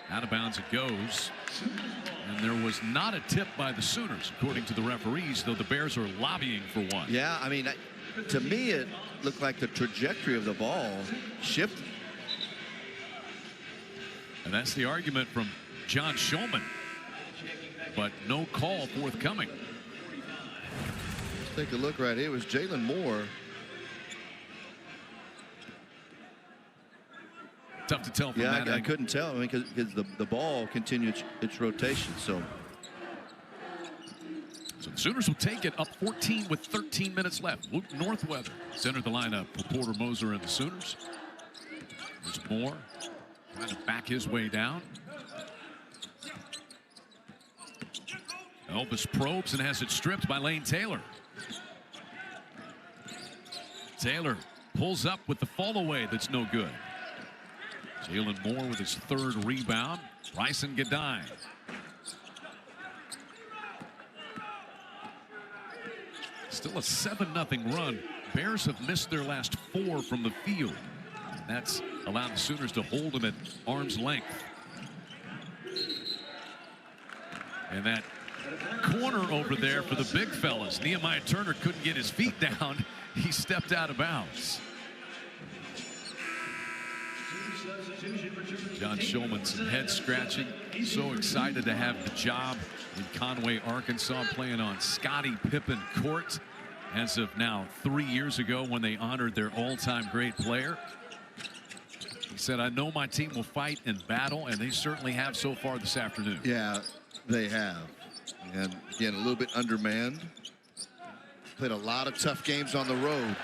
Out of bounds it goes. And there was not a tip by the Sooners, according to the referees, though the Bears are lobbying for one. Yeah, I mean, to me, it looked like the trajectory of the ball shifted. And that's the argument from John Shulman. But no call forthcoming. Let's take a look right here. It was Jalen Moore. Tough to tell from that. Yeah, I couldn't tell. I mean, because the ball continued its rotation. So the Sooners will take it up 14 with 13 minutes left. Luke Northweather centered the lineup for Porter Moser and the Sooners. There's Moore. Trying to back his way down. Elvis probes and has it stripped by Lane Taylor. Taylor pulls up with the fall away that's no good. Jalen Moore with his 3rd rebound. Bryson Godine. Still a 7-0 run. Bears have missed their last 4 from the field. That's allowed the Sooners to hold them at arm's length. And that corner over there for the big fellas. Nehemiah Turner couldn't get his feet down. He stepped out of bounds. John Shulman, some head scratching. So excited to have the job in Conway, Arkansas, playing on Scottie Pippen court as of now 3 years ago when they honored their all-time great player. He said, I know my team will fight and battle, and they certainly have so far this afternoon. Yeah, they have. And again, a little bit undermanned. Played a lot of tough games on the road.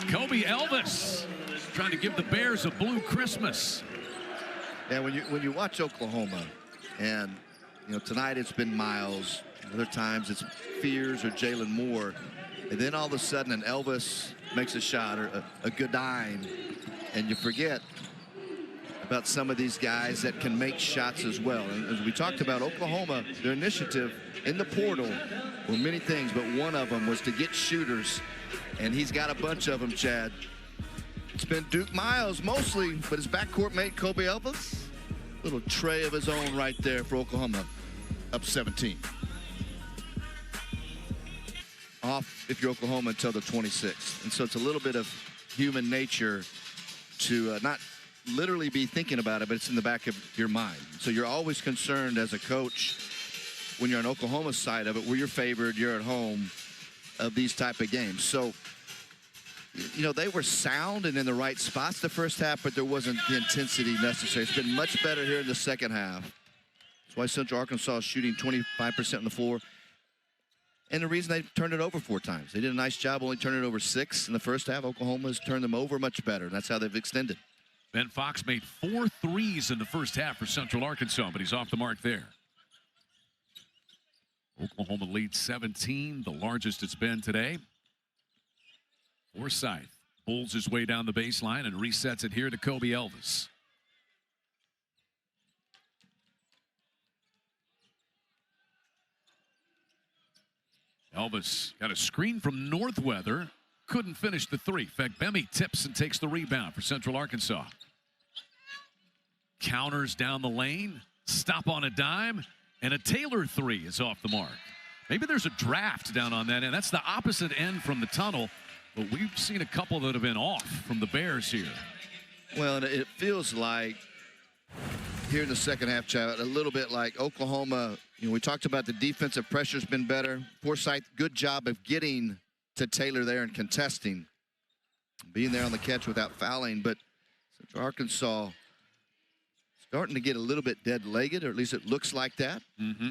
Kobe Elvis trying to give the Bears a blue Christmas. Yeah, when you watch Oklahoma, and you know tonight it's been Miles, other times it's Fears or Jalen Moore, and then all of a sudden an Elvis makes a shot or a Godine, and you forget about some of these guys that can make shots as well. And as we talked about Oklahoma, their initiative in the portal were many things, but one of them was to get shooters, and he's got a bunch of them, Chad. It's been Duke Miles mostly, but his backcourt mate Kobe Elvis, little tray of his own right there for Oklahoma, up 17. Off if you're Oklahoma until the 26th. And so it's a little bit of human nature to not literally be thinking about it, but it's in the back of your mind. So you're always concerned as a coach when you're on Oklahoma's side of it, where you're favored, you're at home, of these type of games. So, you know, they were sound and in the right spots the first half, but there wasn't the intensity necessary. It's been much better here in the second half. That's why Central Arkansas is shooting 25% on the floor. And the reason they turned it over 4 times. They did a nice job only turning it over 6 in the first half. Oklahoma's turned them over much better. That's how they've extended. Ben Fox made 4 threes in the first half for Central Arkansas, but he's off the mark there. Oklahoma leads 17, the largest it's been today. Forsythe pulls his way down the baseline and resets it here to Kobe Elvis. Elvis got a screen from Northweather. Couldn't finish the 3. Fagbemi tips and takes the rebound for Central Arkansas. Counters down the lane. Stop on a dime. And a Taylor 3 is off the mark. Maybe there's a draft down on that end. That's the opposite end from the tunnel. But we've seen a couple that have been off from the Bears here. Well, and it feels like here in the second half, Chad, a little bit like Oklahoma. You know, we talked about the defensive pressure's been better. Forsythe, good job of getting to Taylor there and contesting. Being there on the catch without fouling. But Central Arkansas starting to get a little bit dead-legged, or at least it looks like that.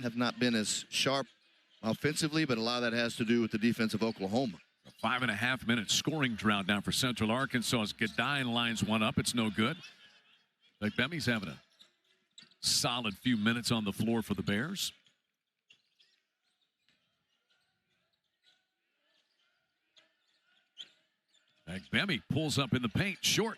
Have not been as sharp offensively, but a lot of that has to do with the defense of Oklahoma. A 5.5-minute scoring drought now for Central Arkansas as Godine lines one up. It's no good. Like Bemi's having a solid few minutes on the floor for the Bears. Bemi pulls up in the paint, short.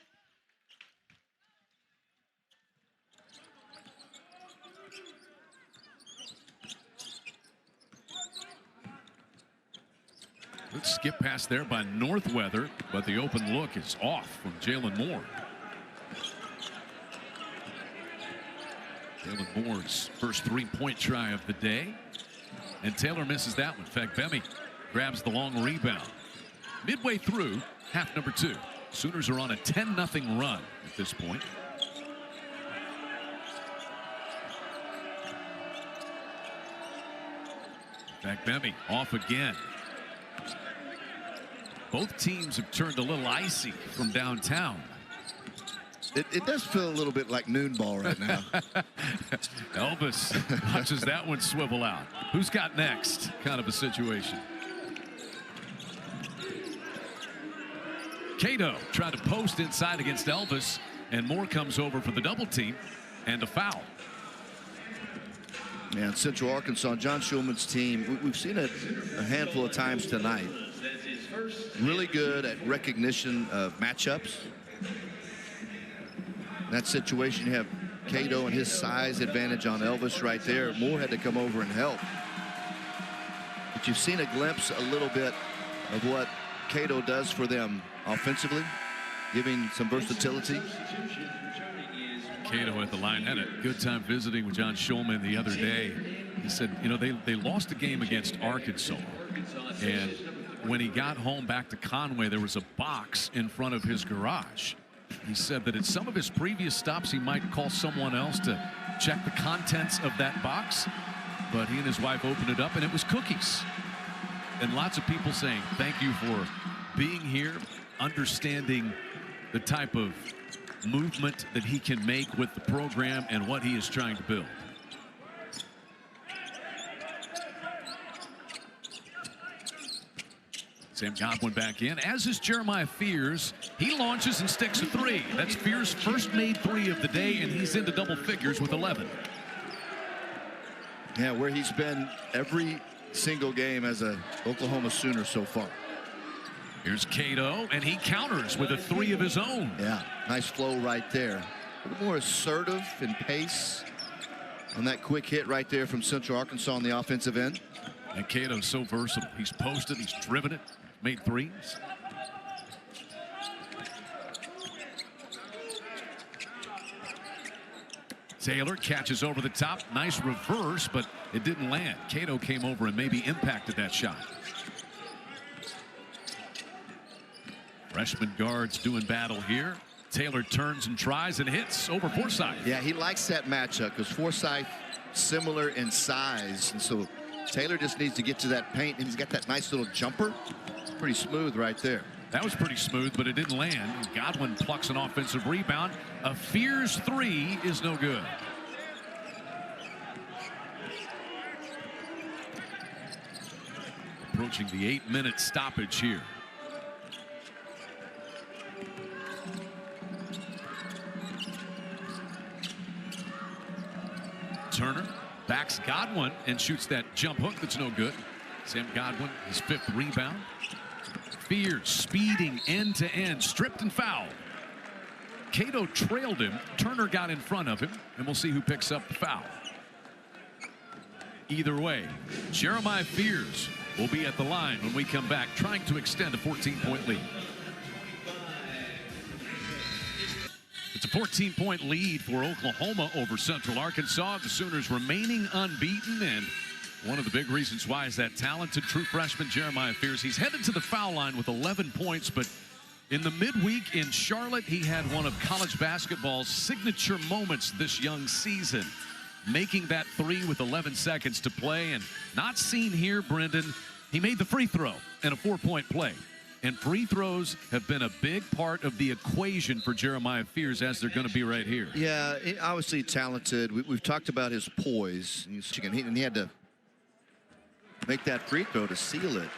Good skip pass there by Northweather, but the open look is off from Jalen Moore. Jalen Moore's first 3-point try of the day. And Taylor misses that one. Fagbemi grabs the long rebound. Midway through half number 2. Sooners are on a 10-0 run at this point. Fagbemi off again. Both teams have turned a little icy from downtown. It does feel a little bit like noon ball right now. Elvis watches that one swivel out. Who's got next? Kind of a situation. Cato tried to post inside against Elvis, and Moore comes over for the double team and a foul. Man, Central Arkansas, John Schulman's team, we've seen it a handful of times tonight. Really good at recognition of matchups. In that situation, you have Cato and his size advantage on Elvis right there. Moore had to come over and help. But you've seen a glimpse a little bit of what Cato does for them offensively, giving some versatility. Cato at the line had a good time visiting with John Schulman the other day. He said, you know, they lost a game against Arkansas, and when he got home back to Conway, there was a box in front of his garage. He said that at some of his previous stops, he might call someone else to check the contents of that box, but he and his wife opened it up and it was cookies. And lots of people saying thank you for being here, understanding the type of movement that he can make with the program and what he is trying to build. Sam Godwin back in, as is Jeremiah Fears. He launches and sticks a 3. That's Fears' first made 3 of the day, and he's into double figures with 11. Yeah, where he's been every single game as a Oklahoma Sooner so far. Here's Cato, and he counters with a 3 of his own. Yeah, nice flow right there. A little more assertive in pace on that quick hit right there from Central Arkansas on the offensive end. And Cato's so versatile. He's posted, he's driven it, made 3s. Taylor catches over the top. Nice reverse, but it didn't land. Cato came over and maybe impacted that shot. Freshman guards doing battle here. Taylor turns and tries and hits over Forsythe. Yeah, he likes that matchup because Forsythe similar in size, and so Taylor just needs to get to that paint, and he's got that nice little jumper. It's pretty smooth right there. That was pretty smooth, but it didn't land. Godwin plucks an offensive rebound. A Fears 3 is no good. approaching the 8-minute stoppage here. Turner backs Godwin and shoots that jump hook that's no good. Sam Godwin, his 5th rebound. Fears speeding end to end, stripped and fouled. Cato trailed him. Turner got in front of him, and we'll see who picks up the foul. Either way, Jeremiah Fears will be at the line when we come back, trying to extend a 14-point lead. It's a 14-point lead for Oklahoma over Central Arkansas. The Sooners remaining unbeaten, and one of the big reasons why is that talented true freshman Jeremiah Fears. He's headed to the foul line with 11 points, but in the midweek in Charlotte, he had one of college basketball's signature moments this young season, making that 3 with 11 seconds to play. And not seen here, Brendan, he made the free throw in a 4-point play. And free throws have been a big part of the equation for Jeremiah Fears, as they're going to be right here. Yeah, obviously talented. We've talked about his poise, and he had to make that free throw to seal it.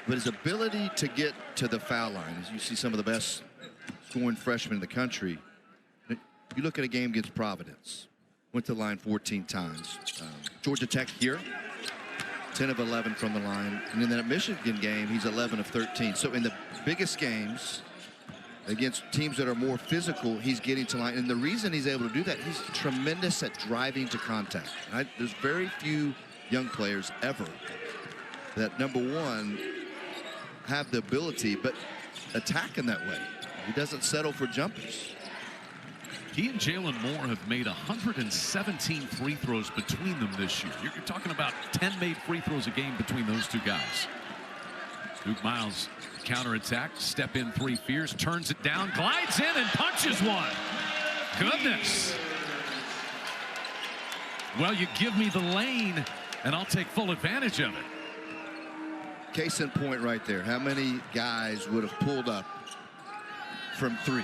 But his ability to get to the foul line, as you see some of the best scoring freshmen in the country. You look at a game against Providence, went to the line 14 times. Georgia Tech here, 10 of 11 from the line. And in that Michigan game, he's 11 of 13. So in the biggest games against teams that are more physical, he's getting to line. And the reason he's able to do that, he's tremendous at driving to contact. There's very few young players ever that, number one, have the ability, but attack in that way. He doesn't settle for jumpers. He and Jalen Moore have made 117 free throws between them this year. You're talking about 10 made free throws a game between those two guys. Duke Miles counterattack, step in 3 Fears, turns it down, glides in and punches one. Goodness. Well, you give me the lane and I'll take full advantage of it. Case in point right there. How many guys would have pulled up from 3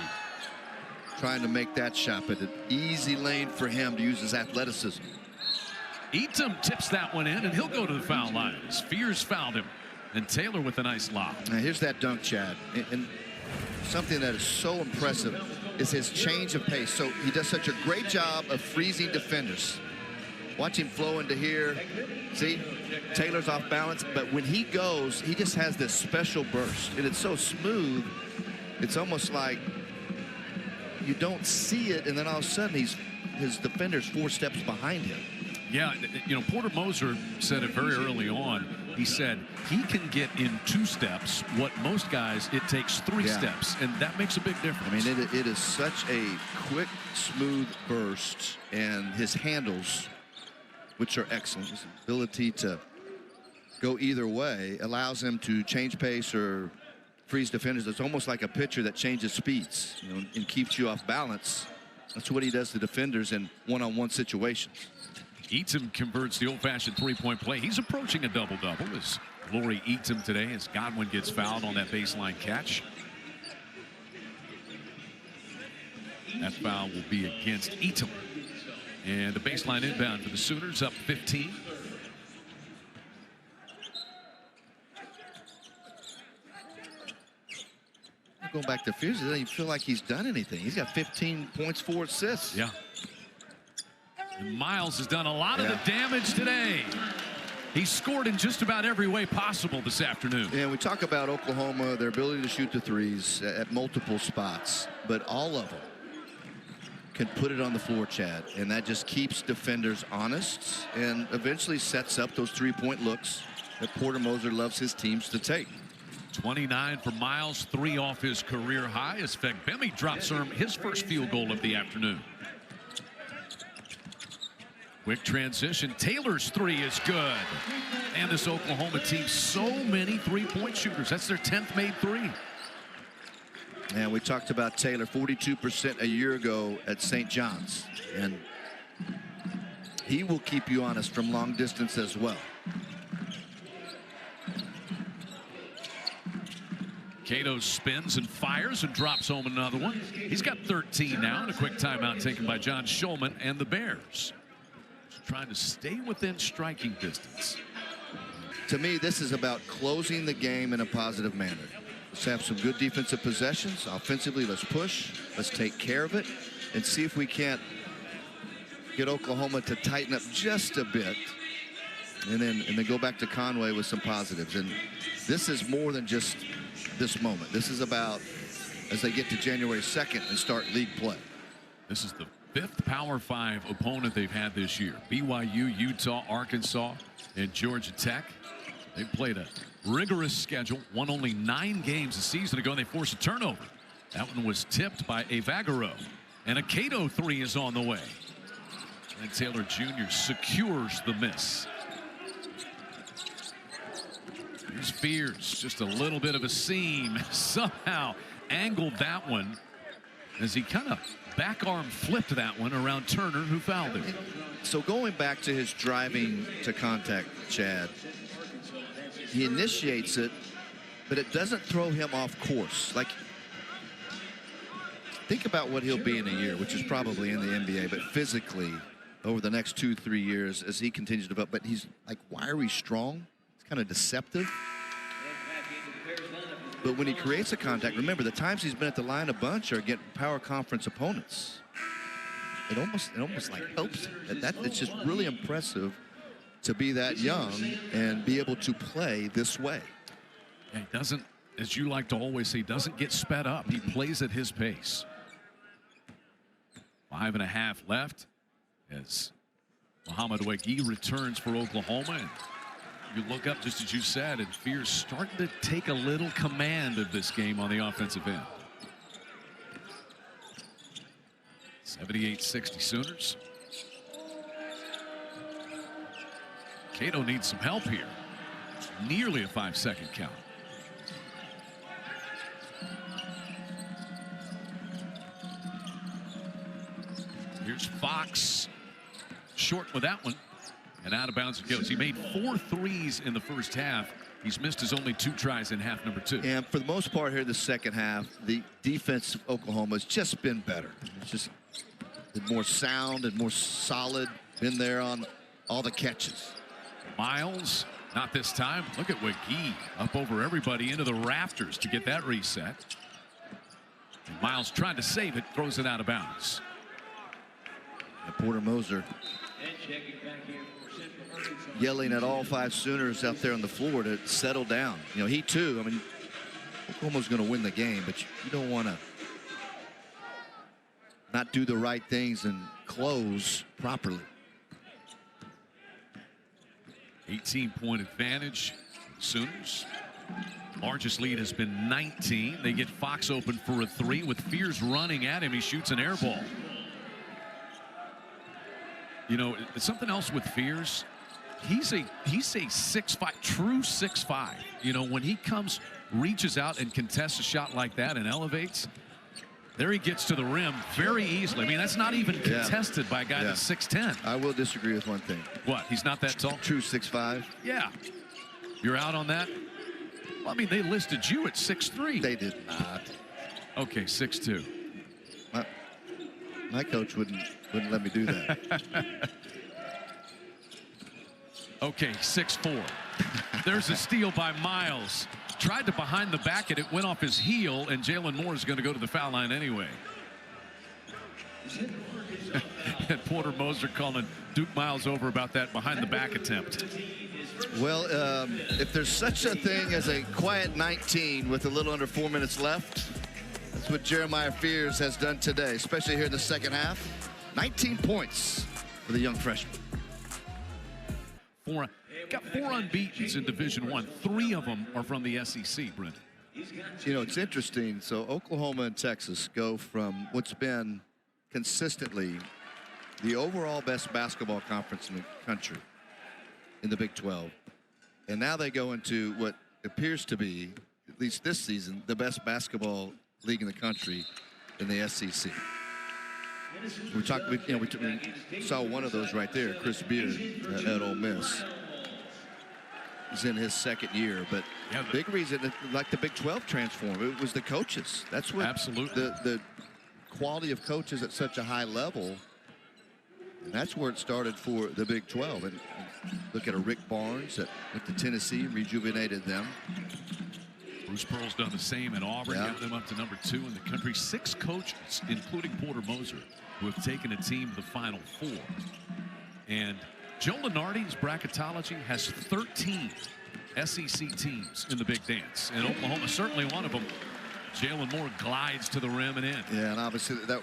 trying to make that shot, but an easy lane for him to use his athleticism. Eatum tips that one in, and he'll go to the foul line. Fears fouled him, and Taylor with a nice lob. Now here's that dunk, Chad, and something that is so impressive is his change of pace. So he does such a great job of freezing defenders. Watch him flow into here. See, Taylor's off balance, but when he goes, he just has this special burst, and it's so smooth. It's almost like you don't see it, and then all of a sudden his defender's 4 steps behind him. Yeah, you know, Porter Moser said it very early on. He said he can get in 2 steps what most guys, it takes 3 steps, and that makes a big difference. I mean, it is such a quick, smooth burst, and his handles, which are excellent, his ability to go either way allows him to change pace or freeze defenders. It's almost like a pitcher that changes speeds, you know, and keeps you off balance. That's what he does to defenders in one-on-one situations. Eatum converts the old-fashioned 3-point play. He's approaching a double-double as Lori Eatum today, as Godwin gets fouled on that baseline catch. That foul will be against Eatum. And the baseline inbound for the Sooners, up 15. Going back to Fears, it doesn't even feel like he's done anything. He's got 15 points, 4 assists. Yeah. And Miles has done a lot of the damage today. He scored in just about every way possible this afternoon. Yeah, we talk about Oklahoma, their ability to shoot the threes at multiple spots, but all of them can put it on the floor, Chad, and that just keeps defenders honest and eventually sets up those 3-point looks that Porter Moser loves his teams to take. 29 for Miles, 3 off his career high as Fegbemi drops his first field goal of the afternoon. Quick transition. Taylor's 3 is good. And this Oklahoma team, so many 3-point shooters. That's their 10th made 3. And we talked about Taylor, 42% a year ago at St. John's. And he will keep you honest from long distance as well. Cato spins and fires and drops home another one. He's got 13 now, and a quick timeout taken by John Shulman and the Bears. Trying to stay within striking distance. To me, this is about closing the game in a positive manner. Let's have some good defensive possessions. Offensively, let's push. Let's take care of it and see if we can't get Oklahoma to tighten up just a bit, and then go back to Conway with some positives. And this is more than just this moment. This is about as they get to January 2nd and start league play. This is the 5th Power 5 opponent they've had this year. BYU, Utah, Arkansas, and Georgia Tech. They played a rigorous schedule, won only 9 games a season ago, and they forced a turnover. That one was tipped by Evagaro. And a Cato 3 is on the way. And Taylor Jr. secures the miss. Here's Fears, just a little bit of a seam. Somehow angled that one as he kind of back arm flipped that one around Turner, who fouled him. So going back to his driving to contact, Chad, he initiates it, but it doesn't throw him off course. Like, think about what he'll be in a year, which is probably in the NBA, but physically over the next 2-3 years as he continues to develop. But he's like wiry strong. It's kind of deceptive. But when he creates a contact, remember, the times he's been at the line a bunch are against power conference opponents. It almost like helps him. It's just really impressive to be that young and be able to play this way. He doesn't, as you like to always say, doesn't get sped up. He plays at his pace. 5.5 left as Muhammad Wegi returns for Oklahoma. And you look up, just as you said, and Fears starting to take a little command of this game on the offensive end. 78-60 Sooners. Cato needs some help here. Nearly a 5-second count. Here's Fox. Short with that one. And out of bounds it goes. He made 4 threes in the first half. He's missed his only 2 tries in half number 2. And for the most part here in the second half, the defense of Oklahoma has just been better. It's just been more sound and more solid. Been there on all the catches. Miles, not this time. Look at Wegi up over everybody into the rafters to get that reset. And Miles trying to save it, throws it out of bounds. And Porter Moser yelling at all 5 Sooners out there on the floor to settle down. You know, he too, I mean, Oklahoma's going to win the game, but you don't want to not do the right things and close properly. 18-point advantage, Sooners. Largest lead has been 19. They get Fox open for a 3 with Fears running at him. He shoots an air ball. You know, it's something else with Fears. He's a 6'5", true 6'5". You know, when he comes, reaches out and contests a shot like that and elevates, there he gets to the rim very easily. I mean, that's not even contested by a guy that's 6'10". I will disagree with one thing. What? He's not that tall? True 6'5". Yeah. You're out on that? Well, I mean, they listed you at 6'3". They did not. Okay, 6'2". My coach wouldn't let me do that. Okay, 6'4". There's a steal by Miles. Tried to behind the back it. It went off his heel, and Jalen Moore is going to go to the foul line anyway. And Porter Moser calling Duke Miles over about that behind the back attempt. Well, if there's such a thing as a quiet 19 with a little under 4 minutes left, that's what Jeremiah Fears has done today, especially here in the second half. 19 points for the young freshman. Got 4 unbeatens in Division I. 3 of them are from the SEC, Brendan. You know, it's interesting. So Oklahoma and Texas go from what's been consistently the overall best basketball conference in the country in the Big 12. And now they go into what appears to be, at least this season, the best basketball league in the country in the SEC. We saw one of those right there, Chris Beard at Ole Miss. He's in his second year, but the big reason, like the Big 12 transformed, it was the coaches. That's what the quality of coaches at such a high level, and that's where it started for the Big 12. And Look at a Rick Barnes that went to Tennessee, rejuvenated them. Bruce Pearl's done the same at Auburn, got them up to number 2 in the country. 6 coaches, including Porter Moser, who have taken a team to the Final Four. And Joe Lunardi's bracketology has 13 SEC teams in the big dance, and Oklahoma certainly one of them. Jalen Moore glides to the rim and in. Yeah, and obviously that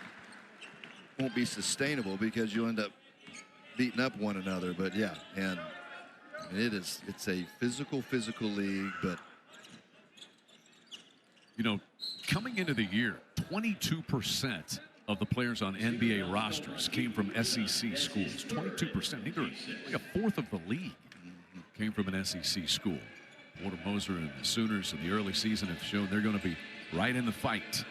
won't be sustainable because you end up beating up one another. But yeah, and it's a physical league, but you know, coming into the year, 22% of the players on NBA rosters came from SEC schools. 22%. Either like a fourth of the league came from an SEC school. Porter Moser and the Sooners in the early season have shown they're going to be right in the fight.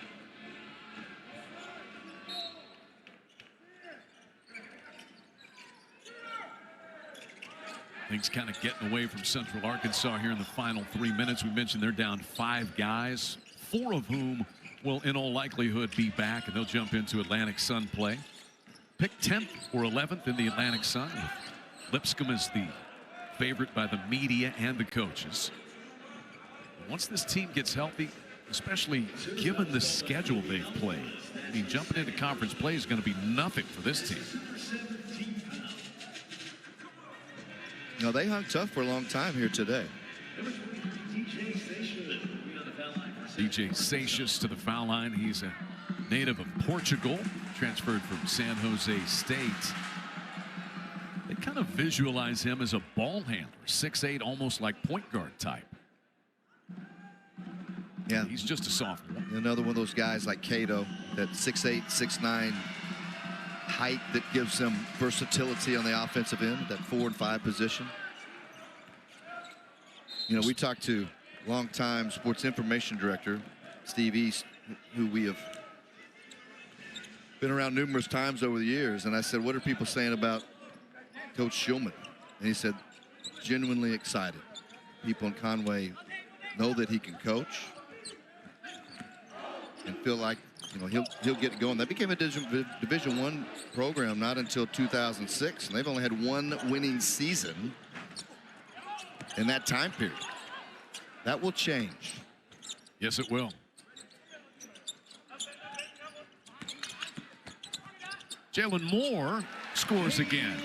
Things kind of getting away from Central Arkansas here in the final 3 minutes. We mentioned they're down 5 guys, 4 of whom will in all likelihood be back, and they'll jump into Atlantic Sun play. Picked 10th or 11th in the Atlantic Sun. Lipscomb is the favorite by the media and the coaches. Once this team gets healthy, especially given the schedule they've played, I mean, jumping into conference play is going to be nothing for this team. No, they hung tough for a long time here today. DJ Seixas to the foul line. He's a native of Portugal, transferred from San Jose State. They kind of visualize him as a ball handler, 6'8", almost like point guard type. Yeah, he's just a sophomore. Another one of those guys like Cato, that 6'8", 6'9" height that gives them versatility on the offensive end, that 4 and 5 position. You know, we talked to longtime sports information director Steve East, who we have been around numerous times over the years, and I said, what are people saying about Coach Shulman? And he said, genuinely excited. People in Conway know that he can coach and feel like, you know, he'll get it going. That became a Division I program not until 2006, and they've only had 1 winning season in that time period. That will change. Yes, it will. Jalen Moore scores again.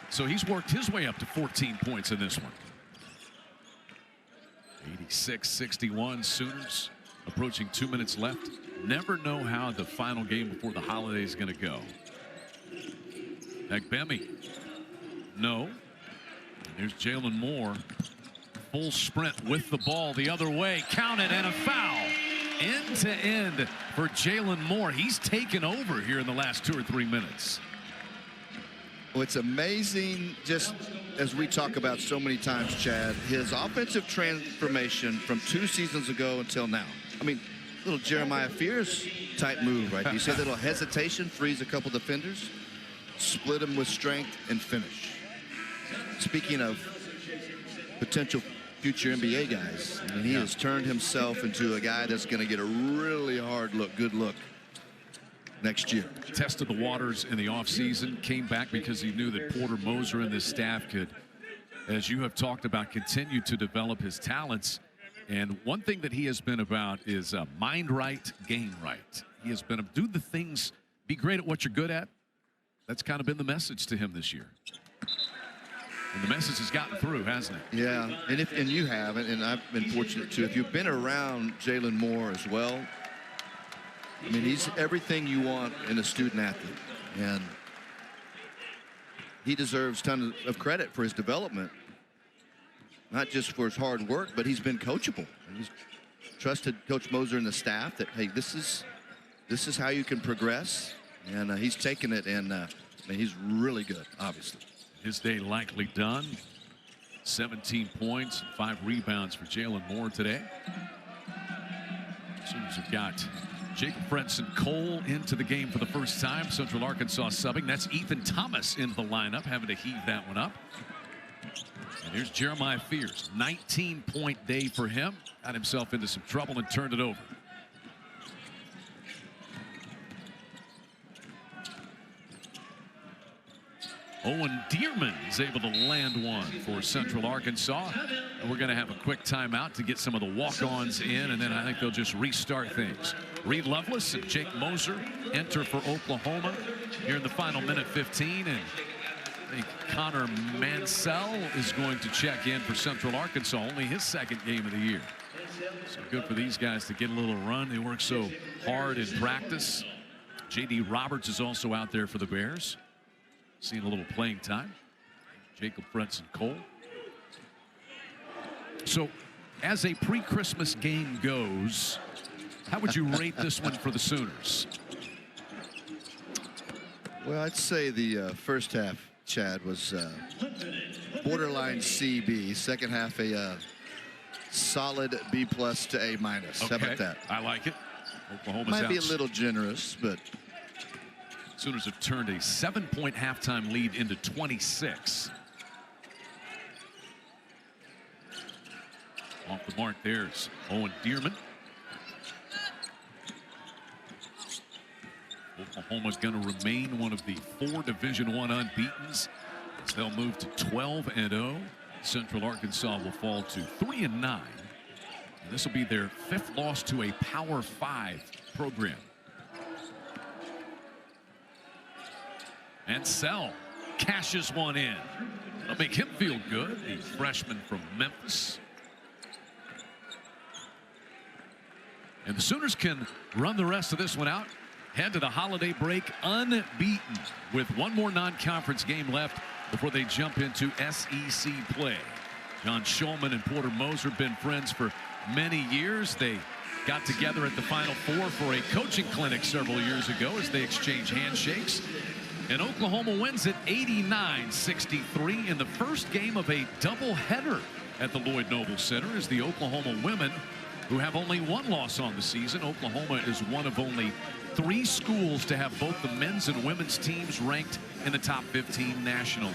So he's worked his way up to 14 points in this one. 86-61 Sooners approaching 2 minutes left. Never know how the final game before the holiday is going to go. Ekpemi. No. And there's Jalen Moore. Full sprint with the ball the other way. Count it, and a foul. End to end for Jalen Moore. He's taken over here in the last 2 or 3 minutes. Well, it's amazing, just as we talk about so many times, Chad, his offensive transformation from 2 seasons ago until now. I mean, little Jeremiah Fears type move, right? You see that little hesitation, frees a couple defenders, split them with strength, and finish. Speaking of potential future NBA guys, I mean, he has turned himself into a guy that's going to get a really hard look, good look next year. Tested the waters in the offseason, came back because he knew that Porter Moser and this staff could, as you have talked about, continue to develop his talents. And one thing that he has been about is mind right, game right. He has been do the things, be great at what you're good at. That's kind of been the message to him this year. And the message has gotten through, hasn't it? Yeah, and you have, and I've been fortunate too. If you've been around Jalen Moore as well, I mean, he's everything you want in a student athlete, and he deserves tons of credit for his development, not just for his hard work, but he's been coachable. And he's trusted Coach Moser and the staff that, hey, this is how you can progress, and he's taken it, and he's really good, obviously. His day likely done. 17 points, 5 rebounds for Jalen Moore today. Sooners have got Jacob Fredson Cole into the game for the first time. Central Arkansas subbing. That's Ethan Thomas in the lineup, having to heave that one up. And here's Jeremiah Fears. 19-point day for him. Got himself into some trouble and turned it over. Owen Dearman is able to land one for Central Arkansas. And we're going to have a quick timeout to get some of the walk-ons in, and then I think they'll just restart things. Reed Lovelace and Jake Moser enter for Oklahoma here in the final minute 15. And I think Connor Mansell is going to check in for Central Arkansas, only his second game of the year. So good for these guys to get a little run. They work so hard in practice. J.D. Roberts is also out there for the Bears, seeing a little playing time. Jacob Fredson Cole. So as a pre-Christmas game goes, how would you rate this one for the Sooners? Well, I'd say the first half, Chad, was borderline CB. Second half, a solid B+ to A-. Okay. How about that? I like it. Oklahoma's Might out. be a little generous, but Sooners have turned a 7-point halftime lead into 26. Off the mark, there's Owen Dearman. Oklahoma's going to remain one of the 4 Division I unbeatens as they'll move to 12-0. Central Arkansas will fall to 3-9. And this will be their 5th loss to a Power 5 program. And Sell cashes one in. That'll make him feel good, the freshman from Memphis. And the Sooners can run the rest of this one out. Head to the holiday break unbeaten with one more non-conference game left before they jump into SEC play. John Shulman and Porter Moser have been friends for many years. They got together at the Final Four for a coaching clinic several years ago as they exchange handshakes. And Oklahoma wins it 89-63 in the first game of a doubleheader at the Lloyd Noble Center as the Oklahoma women, who have only 1 loss on the season. Oklahoma is one of only 3 schools to have both the men's and women's teams ranked in the top 15 nationally.